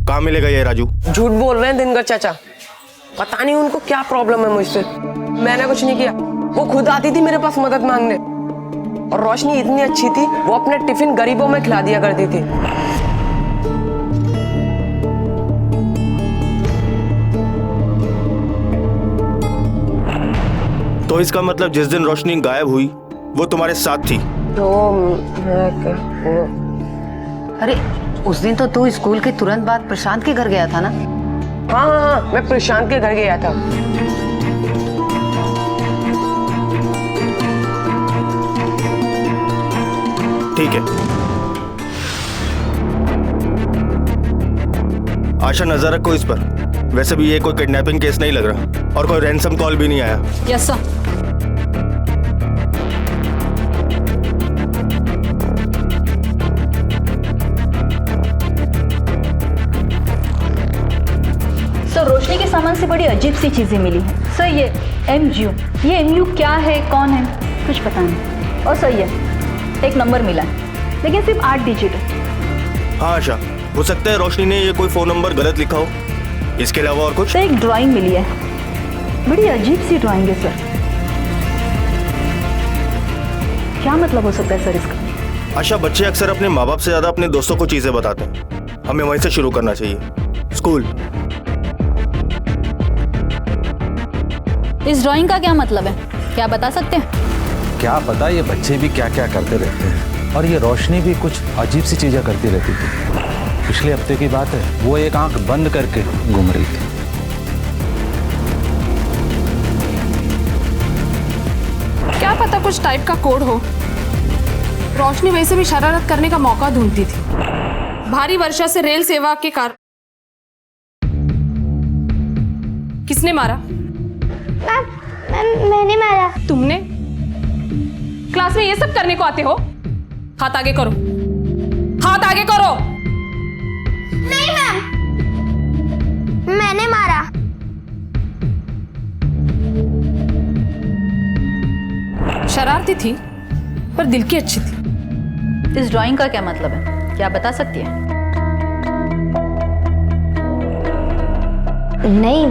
कहाँ मिलेगा ये राजू? झूठ बोल रहे हैं दिनकर चाचा। पता नहीं उनको क्या प्रॉब्लम है मुझसे। मैंने कुछ नहीं किया, वो खुद आती थी मेरे पास मदद मांगने। और रोशनी इतनी अच्छी थी, वो अपने टिफिन गरीबों में खिला दिया करती थी। तो इसका मतलब जिस दिन रोशनी गायब हुई वो तुम्हारे साथ थी? तो अरे उस दिन तो तू स्कूल के तुरंत बाद प्रशांत के घर गया था ना? हाँ, मैं प्रशांत के घर गया था। ठीक है। आशा नजर रखो इस पर। वैसे भी ये कोई किडनैपिंग केस नहीं लग रहा और कोई रैंसम कॉल भी नहीं आया। Yes sir. सर रोशनी के सामान से बड़ी अजीब सी चीजें मिली हैं। सर ये एमयू क्या है, कौन है, कुछ पता नहीं। और सर ये एक नंबर मिला है, लेकिन सिर्फ 8 डिजिट है। हाँ आशा, हो सकता है रोशनी ने ये कोई फोन नंबर गलत लिखा हो। इसके अलावा और कुछ? सर एक ड्राइंग मिली है, बड़ी अजीब सी ड्राइंग है सर। क्या मतलब हो सकता है सर इसका? आशा, बच्चे अक्सर अपने माँ बाप से ज्यादा अपने दोस्तों को चीजें बताते हैं। हमें वहीं से शुरू करना चाहिए। स्कूल। इस ड्राइंग का क्या मतलब है, क्या बता सकते हैं? क्या पता ये बच्चे भी क्या क्या करते रहते हैं। और ये रोशनी भी कुछ अजीब सी चीजें करती रहती थी। पिछले हफ्ते की बात है, वो एक आंख बंद करके घूम रही थी। क्या पता कुछ टाइप का कोड हो। रोशनी वैसे भी शरारत करने का मौका ढूंढती थी। भारी वर्षा से रेल सेवा के कारण किसने मारा? मैंने मारा। तुमने? क्लास में ये सब करने को आते हो? हाथ आगे करो, हाथ आगे करो। नहीं मैम, मैंने मारा। शरारती थी पर दिल की अच्छी थी। इस ड्राइंग का क्या मतलब है, क्या बता सकती है? नहीं,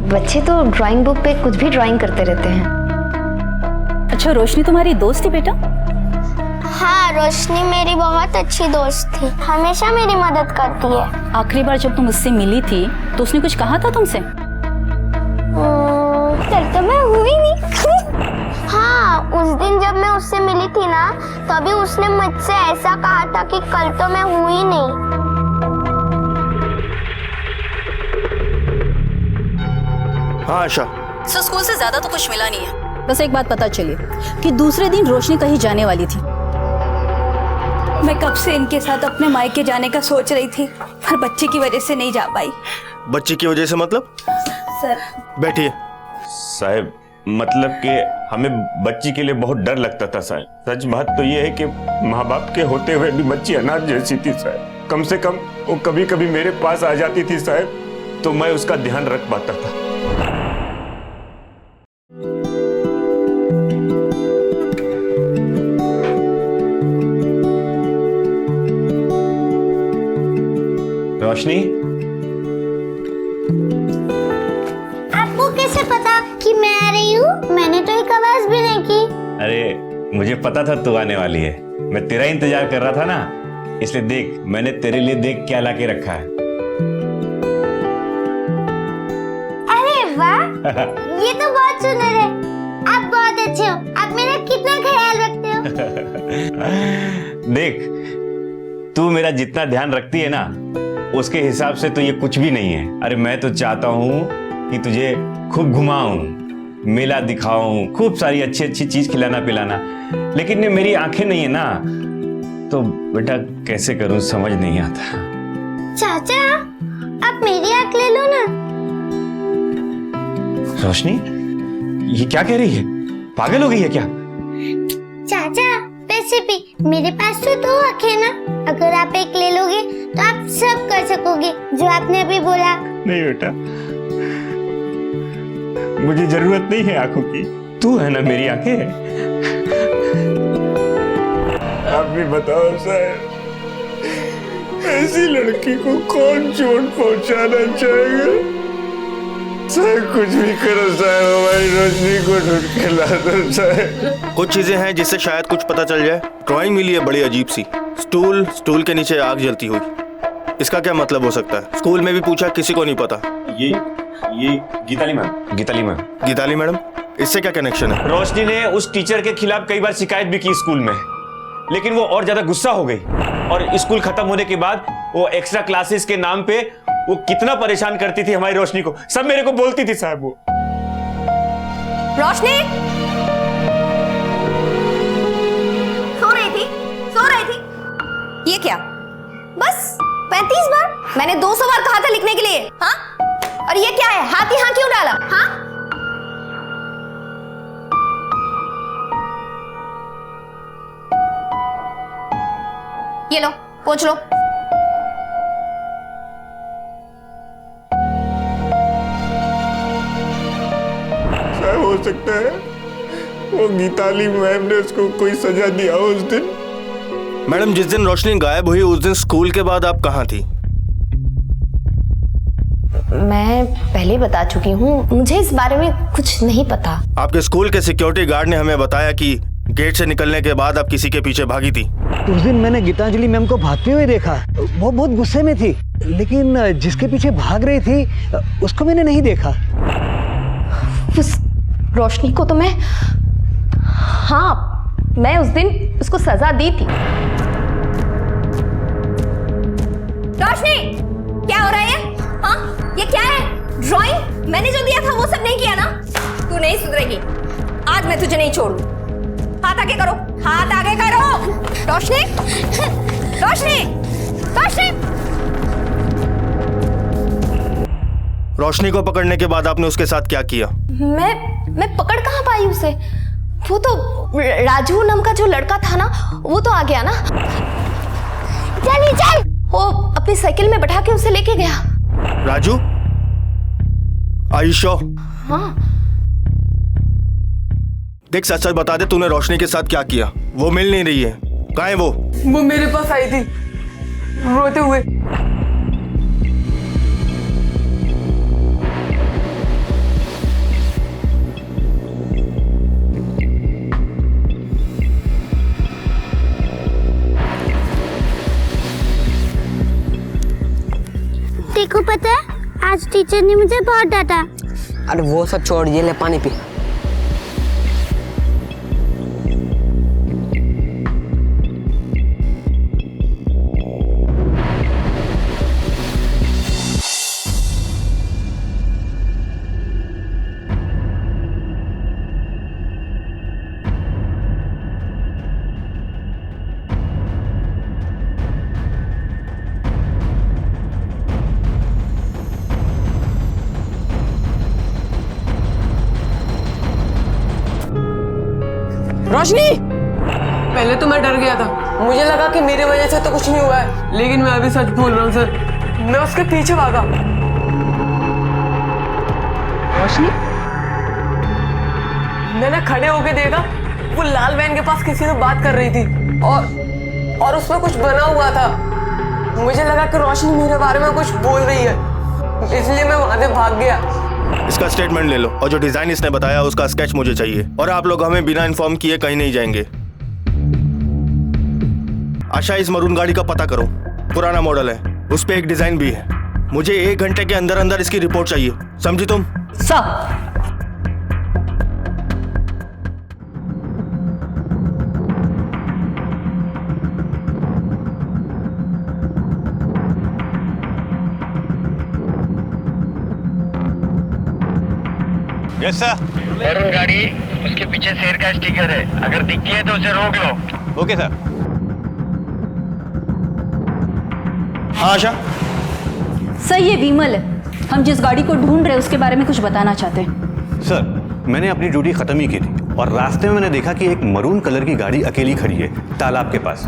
बच्चे तो ड्राइंग बुक पे कुछ भी ड्राइंग करते रहते हैं। अच्छा, रोशनी तुम्हारी दोस्त थी बेटा? हाँ, रोशनी मेरी बहुत अच्छी दोस्त थी, हमेशा मेरी मदद करती है। आखिरी बार जब तुम उससे मिली थी तो उसने कुछ कहा था तुमसे? कल तो मैं हुई नहीं। हाँ, उस दिन जब मैं उससे मिली थी ना, तभी उसने मुझसे ऐसा कहा था कि कल तो मैं हुई नहीं। हाँ आशा। सर स्कूल से ज्यादा तो कुछ मिला नहीं है, बस एक बात पता चली कि दूसरे दिन रोशनी कहीं जाने वाली थी। मैं कब से इनके साथ अपने मायके जाने का सोच रही थी, पर बच्चे की वजह से नहीं जा पाई। बच्ची की वजह से मतलब? सर बैठिए। साहब, मतलब कि हमें बच्ची के लिए बहुत डर लगता था साहब। सच बात तो ये है कि माँ बाप के होते हुए भी बच्ची अनाथ जैसी थी साहब। कम से कम वो कभी कभी मेरे पास आ जाती थी साहब, तो मैं उसका ध्यान रख पाता था। रोशनी, आपको कैसे पता कि मैं आ रही हूँ? मैंने तो एक आवाज भी नहीं की। अरे मुझे पता था तू आने वाली है, मैं तेरा इंतजार कर रहा था ना, इसलिए देख मैंने तेरे लिए देख क्या लाके रखा है। अरे वाह, ये तो बहुत सुंदर है। आप बहुत अच्छे हो, आप मेरा कितना ख्याल रखते हो। देख, तू मेरा जितना ध्यान रखती है ना, उसके हिसाब से तो ये कुछ भी नहीं है। अरे मैं तो चाहता हूँ कि तुझे खूब घुमाऊं, मेला दिखाऊं, खूब सारी अच्छी अच्छी चीज खिलाना पिलाना, लेकिन ये मेरी आंखें नहीं है ना, तो बेटा कैसे करूं समझ नहीं आता। चाचा, आप मेरी आंख ले लो ना। रोशनी, ये क्या कह रही है? पागल हो गई है क्या? चाचा वैसे भी मेरे पास तो 2 आँखें है ना, अगर आप एक ले लोगे तो आप सब कर सकोगे जो आपने अभी बोला। नहीं बेटा, मुझे जरूरत नहीं है आंखों की, तू है ना मेरी आंखें। आप भी बताओ सर, ऐसी लड़की को कौन चोट पहुंचाना चाहेगा? सर कुछ भी करो साहब, हमारी रोशनी को ढूंढ के ला दो साहब। कुछ चीजें हैं जिससे शायद कुछ पता चल जाए। ड्राइंग मिली है बड़ी अजीब सी, स्टूल के नीचे आग जलती हुई। इसका क्या मतलब हो सकता है? स्कूल में भी पूछा, किसी को नहीं पता। ये गीताली मैडम, इससे क्या कनेक्शन है? रोशनी ने उस टीचर के खिलाफ कई बार शिकायत भी की स्कूल में, लेकिन वो और ज्यादा गुस्सा हो गई और स्कूल खत्म होने के बाद वो एक्स्ट्रा क्लासेस के नाम पे वो कितना परेशान करती थी हमारी रोशनी को, सब मेरे को बोलती थी साहब। वो रोशनी सो रही थी। ये क्या? बस 35 बार मैंने 200 बार कहा था लिखने के लिए। हाँ, और ये क्या है? हाथ यहाँ क्यों डाला? हाँ, ये लो, पोंछ लो। हो सकता है वो गीताली मैम ने उसको कोई सजा दिया उस दिन। मैडम, जिस दिन रोशनी गायब हुई उस दिन स्कूल के बाद आप कहाँ थी? मैं पहले बता चुकी हूँ, मुझे इस बारे में कुछ नहीं पता। आपके स्कूल के सिक्योरिटी गार्ड ने हमें बताया कि गेट से निकलने के बाद आप किसी के पीछे भागी थी। उस दिन मैंने गीतांजलि मैम को भागते हुए देखा, वो बहुत गुस्से में थी, लेकिन जिसके पीछे भाग रही थी उसको मैंने नहीं देखा। उस रोशनी को तो मैं उस दिन उसको सजा दी थी। रोशनी, क्या हो रहा है? हाँ, ये क्या है? ड्राइंग मैंने जो दिया था वो सब नहीं किया ना? तू नहीं सुधरेगी, आज मैं तुझे नहीं छोड़ू। हाथ आगे करो, हाथ आगे करो। रोशनी, रोशनी, रोशनी। रोशनी को पकड़ने के बाद आपने उसके साथ क्या किया? मैं पकड़ कहाँ पाई उसे? वो तो राजू नाम का जो लड़का था ना, वो तो आ गया ना। चल, वो अपनी साइकिल में बैठा के उसे लेके गया। राजू? Are you sure? हाँ। देख, सच सच बता दे, तूने रोशनी के साथ क्या किया? वो मिल नहीं रही है, कहाँ है वो? वो मेरे पास आई थी रोते हुए। देखो, पता है आज टीचर ने मुझे बहुत डांटा। अरे वो सब छोड़, ये ले पानी पी। रोशनी, पहले तो मैं डर गया था, मुझे लगा कि मेरी वजह से तो कुछ नहीं हुआ है, लेकिन मैं अभी सच बोल रहा हूँ सर, मैं उसके पीछे भागा। रोशनी, मैंने खड़े होके देखा, वो लाल वैन के पास किसी से बात कर रही थी और उसमें कुछ बना हुआ था। मुझे लगा कि रोशनी मेरे बारे में कुछ बोल रही है, इसलिए मैं वहां से भाग गया। इसका स्टेटमेंट ले लो और जो डिजाइन इसने बताया उसका स्केच मुझे चाहिए, और आप लोग हमें बिना इन्फॉर्म किए कहीं नहीं जाएंगे। आशा, इस मरून गाड़ी का पता करो, पुराना मॉडल है, उस पे एक डिजाइन भी है। मुझे 1 घंटे के अंदर अंदर इसकी रिपोर्ट चाहिए, समझी तुम? Sir, yes sir. मरून गाड़ी, उसके पीछे शेर का स्टिकर है, अगर दिखती है तो उसे रोक लो। Okay sir. हाँ आशा? सर, ये विमल है, हम जिस गाड़ी को ढूंढ रहे हैं उसके बारे में कुछ बताना चाहते हैं। सर, मैंने अपनी ड्यूटी खत्म ही की थी और रास्ते में मैंने देखा कि एक मरून कलर की गाड़ी अकेली खड़ी है तालाब के पास।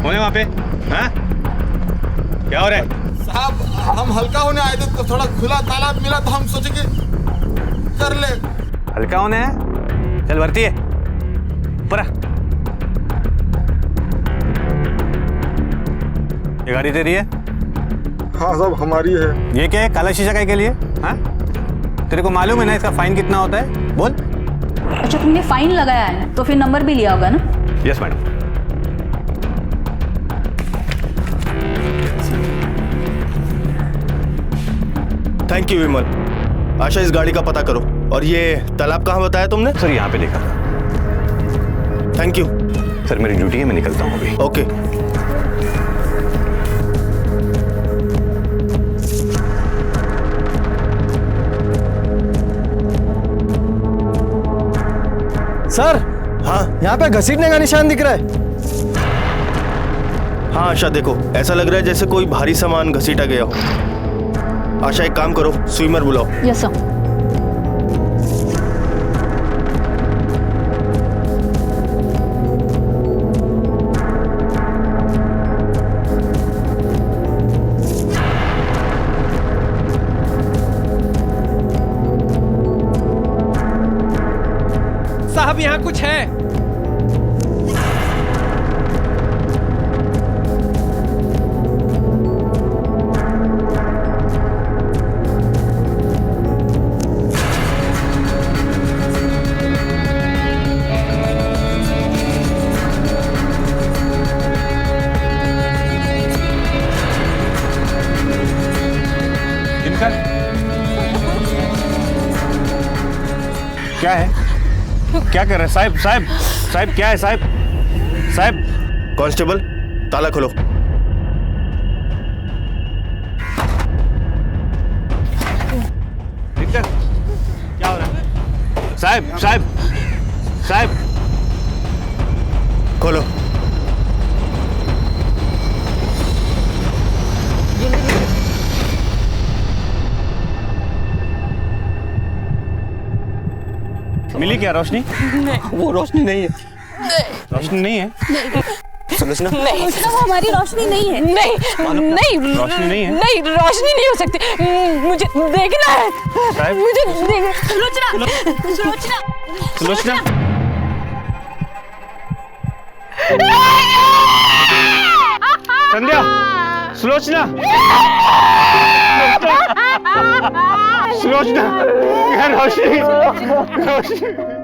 कौन है वहां पे? हाँ? क्या हो रहा है? साहब हम हल्का होने आए थे तो थोड़ा खुला तालाब मिला तो हम सोचे कि कर ले। हल्का होने है? चल भरती है ऊपर आ। ये गाड़ी तेरी है? हाँ साहब हमारी है। ये क्या है काला शीशा काय के लिए? हाँ? तेरे को मालूम है ना इसका फाइन कितना होता है? बोल। अच्छा तुमने फाइन लगाया है तो फिर नंबर भी लिया होगा ना? Yes madam. थैंक यू विमल। आशा इस गाड़ी का पता करो। और ये तालाब कहाँ बताया तुमने? सर यहाँ पे देखा था। थैंक यू सर मेरी ड्यूटी है मैं निकलता हूँ अभी। ओके। सर हाँ यहाँ पे घसीटने का निशान दिख रहा है। हाँ आशा देखो ऐसा लग रहा है जैसे कोई भारी सामान घसीटा गया हो। आशा एक काम करो स्विमर बुलाओ। Yes sir. साहब यहाँ कुछ है। क्या है? क्या कर रहे हैं साहब? साहब साहब क्या है साहब? साहब कांस्टेबल ताला खोलो। दिक्कत क्या हो रहा है? साहब साहब साहब खोलो। मिली क्या रोशनी? नहीं वो रोशनी नहीं है। रोशनी नहीं है? सुलोचना नहीं वो हमारी रोशनी नहीं है। नहीं नहीं रोशनी नहीं है? नहीं रोशनी नहीं हो सकती। मुझे देखना है। मुझे सुलोचना सुलोचना सुलोचना संध्या सुलोचना सुलोचना क्या रोशनी रोशनी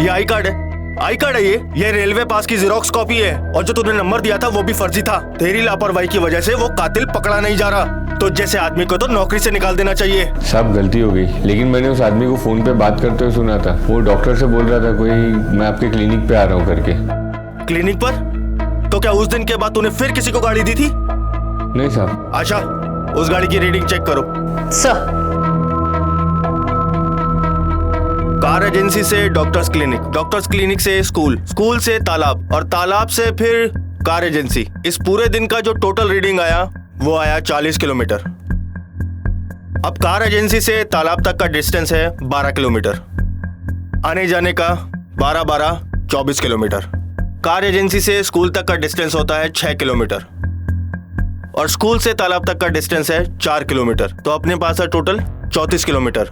ये आई कार्ड है। आई कार्ड है ये रेलवे पास की जेरोक्स कॉपी है। और जो तूने नंबर दिया था वो भी फर्जी था। तेरी लापरवाही की वजह से वो कातिल पकड़ा नहीं जा रहा। तो जैसे आदमी को तो नौकरी से निकाल देना चाहिए। सब गलती हो गई, लेकिन मैंने उस आदमी को फोन पे बात करते हुए सुना था। वो डॉक्टर से बोल रहा था कोई मैं आपके क्लिनिक पे आ रहा हूँ करके। क्लिनिक पर? तो क्या उस दिन के बाद तूने फिर किसी को गाड़ी दी थी? नहीं साहब। आशा उस गाड़ी की रीडिंग चेक करो। सर कार एजेंसी से डॉक्टर्स क्लिनिक से स्कूल, स्कूल से तालाब और तालाब से फिर कार एजेंसी। इस पूरे दिन का जो टोटल रीडिंग आया वो आया 40 किलोमीटर। अब कार एजेंसी से तालाब तक का डिस्टेंस है 12 किलोमीटर। आने जाने का 12-12 24 किलोमीटर। कार एजेंसी से स्कूल तक का डिस्टेंस होता है 6 किलोमीटर और स्कूल से तालाब तक का डिस्टेंस है 4 किलोमीटर। तो अपने पास है टोटल 34 किलोमीटर।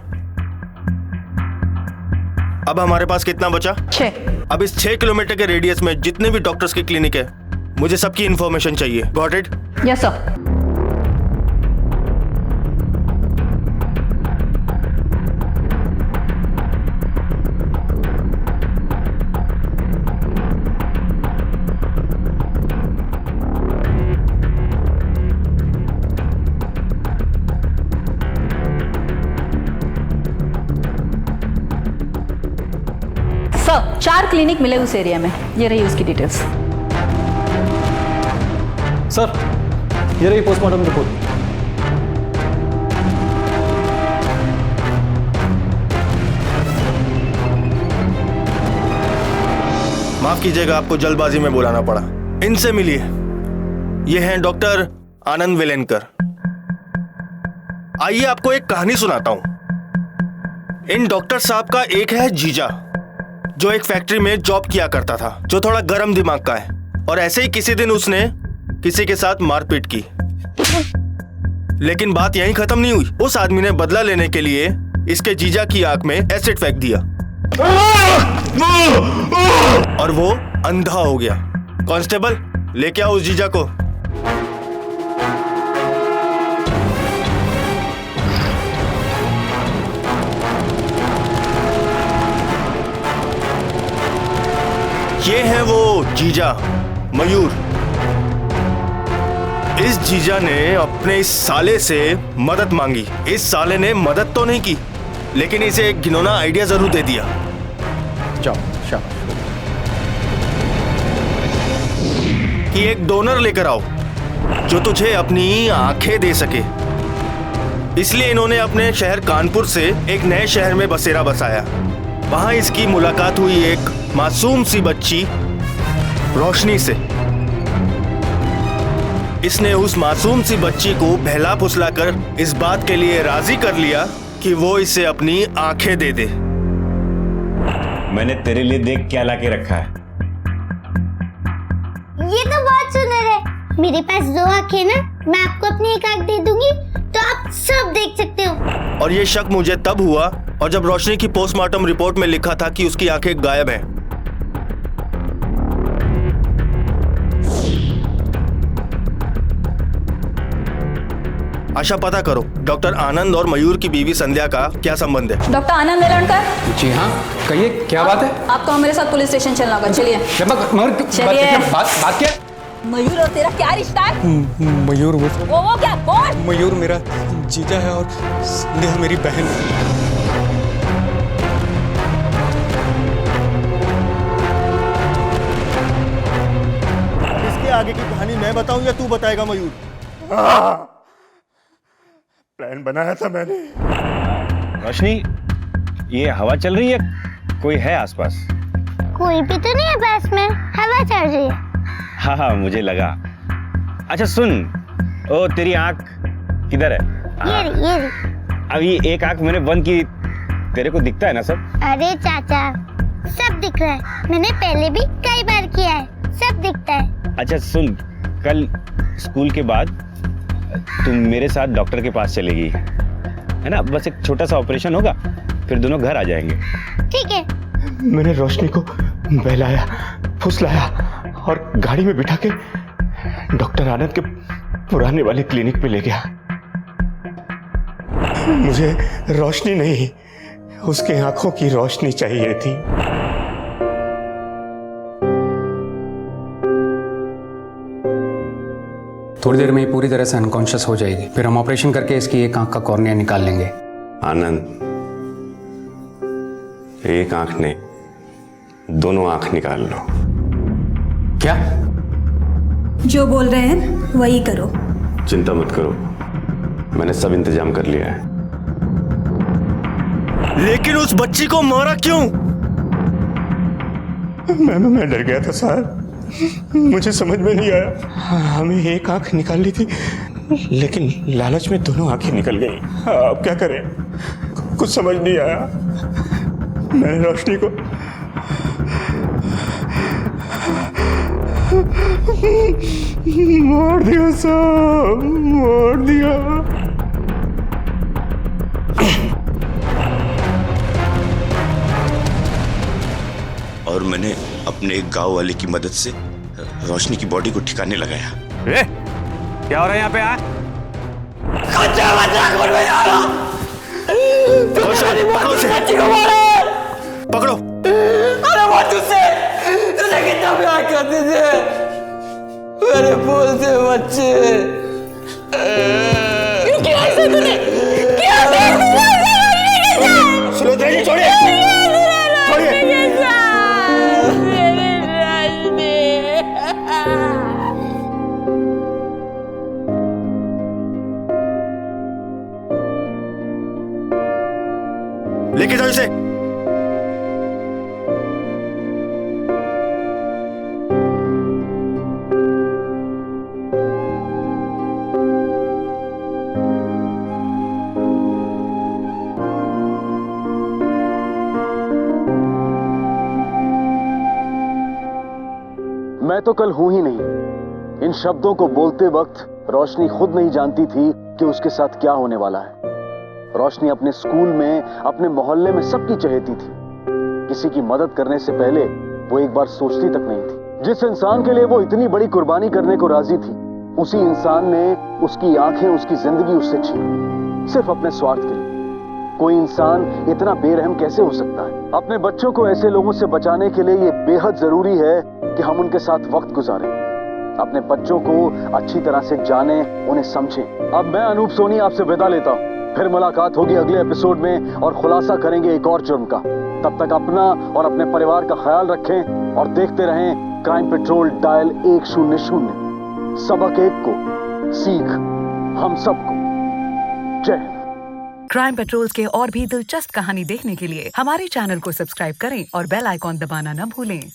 अब हमारे पास कितना बचा? 6। अब इस 6 किलोमीटर के रेडियस में जितने भी डॉक्टर्स की क्लिनिक है मुझे सबकी इंफॉर्मेशन चाहिए। Got it? Yes sir. Sir 4 clinic मिले उस एरिया में, ये रही उसकी डिटेल्स। सर ये रही पोस्टमार्टम रिपोर्ट। माफ कीजिएगा, आपको जल्दबाजी में बुलाना पड़ा। इनसे मिलिए, ये हैं डॉक्टर आनंद वेलेनकर। आइए आपको एक कहानी सुनाता हूं। इन डॉक्टर साहब का एक है जीजा, जो एक फैक्ट्री में जॉब किया करता था, जो थोड़ा गर्म दिमाग का है। और ऐसे ही किसी दिन उसने किसी के साथ मारपीट की, लेकिन बात यहीं खत्म नहीं हुई। उस आदमी ने बदला लेने के लिए इसके जीजा की आंख में एसिड फेंक दिया और वो अंधा हो गया। कांस्टेबल, लेके आओ उस जीजा को। ये है वो जीजा मयूर। इस जीजा ने अपने इस साले से मदद मांगी। इस साले ने मदद तो नहीं की, लेकिन इसे एक घिनौना आइडिया जरूर दे दिया। जाओ शाबाश। कि एक डोनर लेकर आओ जो तुझे अपनी आंखें दे सके। इसलिए इन्होंने अपने शहर कानपुर से एक नए शहर में बसेरा बसाया। वहां इसकी मुलाकात हुई एक मासूम सी बच्ची रोशनी से। इसने उस मासूम सी बच्ची को बहला फुसलाकर इस बात के लिए राजी कर लिया कि वो इसे अपनी आंखें दे दे। मैंने तेरे लिए देख क्या लाके रखा है। ये तो बहुत सुंदर है। मेरे पास 2 आंखें ना, मैं आपको अपनी एक आंख दे दूंगी तो आप सब देख सकते हो। और ये शक मुझे तब हुआ और जब रोशनी की पोस्टमार्टम रिपोर्ट में लिखा था कि उसकी आंखें गायब हैं। आशा, पता करो डॉक्टर आनंद और मयूर की बीवी संध्या का क्या संबंध है। डॉक्टर आनंद वेलणकर। जी हाँ, कहिए क्या बात है। आपको मेरे साथ पुलिस स्टेशन चलना होगा, चलिए। चलिए। बात क्या? मयूर और तेरा क्या रिश्ता है? मयूर वो क्या? कौन? मयूर मेरा जीजा है और संध्या मेरी बहन है। इसके आगे की कहानी मैं बताऊं या तू बताएगा मयूर? प्लान बनाया था मैंने। रोशनी, ये हवा चल रही है, कोई है आसपास? कोई भी तो नहीं है पास में, हवा चल रही है। हाँ हाँ, मुझे लगा। अच्छा सुन, ओ तेरी आंख किधर है? ये रही। अब ये एक आंख मैंने बंद की, तेरे को दिखता है ना सब? अरे चाचा, सब दिख रहा है। मैंने पहले भी कई बार किया है, सब दिखता है। अच्छा सुन, कल स्कूल के बाद तुम मेरे साथ डॉक्टर के पास चलेगी, है ना? बस एक छोटा सा ऑपरेशन होगा, फिर दोनों घर आ जाएंगे। ठीक है। मैंने रोशनी को बहलाया, फुसलाया और गाड़ी में बिठा के डॉक्टर आनंद के पुराने वाले क्लिनिक पे ले गया। मुझे रोशनी नहीं, उसके आंखों की रोशनी चाहिए थी। थोड़ी देर में ही पूरी तरह से अनकॉन्शियस हो जाएगी, फिर हम ऑपरेशन करके इसकी एक आंख का कॉर्निया निकाल लेंगे। आनंद, एक आंख नहीं, दोनों आंख निकाल लो। क्या? जो बोल रहे हैं वही करो। चिंता मत करो, मैंने सब इंतजाम कर लिया है। लेकिन उस बच्ची को मारा क्यों? मैं डर गया था साहब, मुझे समझ में नहीं आया। हमें एक आंख निकालनी थी, लेकिन लालच में दोनों आंखें निकल गई। अब क्या करें, कुछ समझ नहीं आया। मैंने रोशनी को मार दिया साहब, मार दिया। और मैंने अपने एक गांव वाले की मदद से रोशनी की बॉडी को ठिकाने लगाया। क्या हो रहा है यहाँ पे? पकड़ो। अरे वो तुझसे कितना प्यार करते थे मेरे बोलते बच्चे। क्या ऐसा तूने? क्या सुलोचना जी छोड़िए, छोड़िए। लेके जाओ इसे। मैं तो कल हूं ही नहीं। इन शब्दों को बोलते वक्त रोशनी खुद नहीं जानती थी कि उसके साथ क्या होने वाला है। रोशनी अपने स्कूल में, अपने मोहल्ले में सबकी चहेती थी। किसी की मदद करने से पहले वो एक बार सोचती तक नहीं थी। जिस इंसान के लिए वो इतनी बड़ी कुर्बानी करने को राजी थी, उसी इंसान ने उसकी आंखें, उसकी जिंदगी उससे छीनी, सिर्फ अपने स्वार्थ के लिए। कोई इंसान इतना बेरहम कैसे हो सकता है? अपने बच्चों को ऐसे लोगों से बचाने के लिए ये बेहद जरूरी है कि हम उनके साथ वक्त गुजारें, अपने बच्चों को अच्छी तरह से जाने, उन्हें समझें। अब मैं अनूप सोनी आपसे विदा लेता हूं। फिर मुलाकात होगी अगले एपिसोड में और खुलासा करेंगे एक और जुर्म का। तब तक अपना और अपने परिवार का ख्याल रखें और देखते रहें क्राइम पेट्रोल डायल 100। सबक एक को, सीख हम सबको। जय हिंद। क्राइम पेट्रोल के और भी दिलचस्प कहानी देखने के लिए हमारे चैनल को सब्सक्राइब करें और बेल आइकॉन दबाना न भूलें।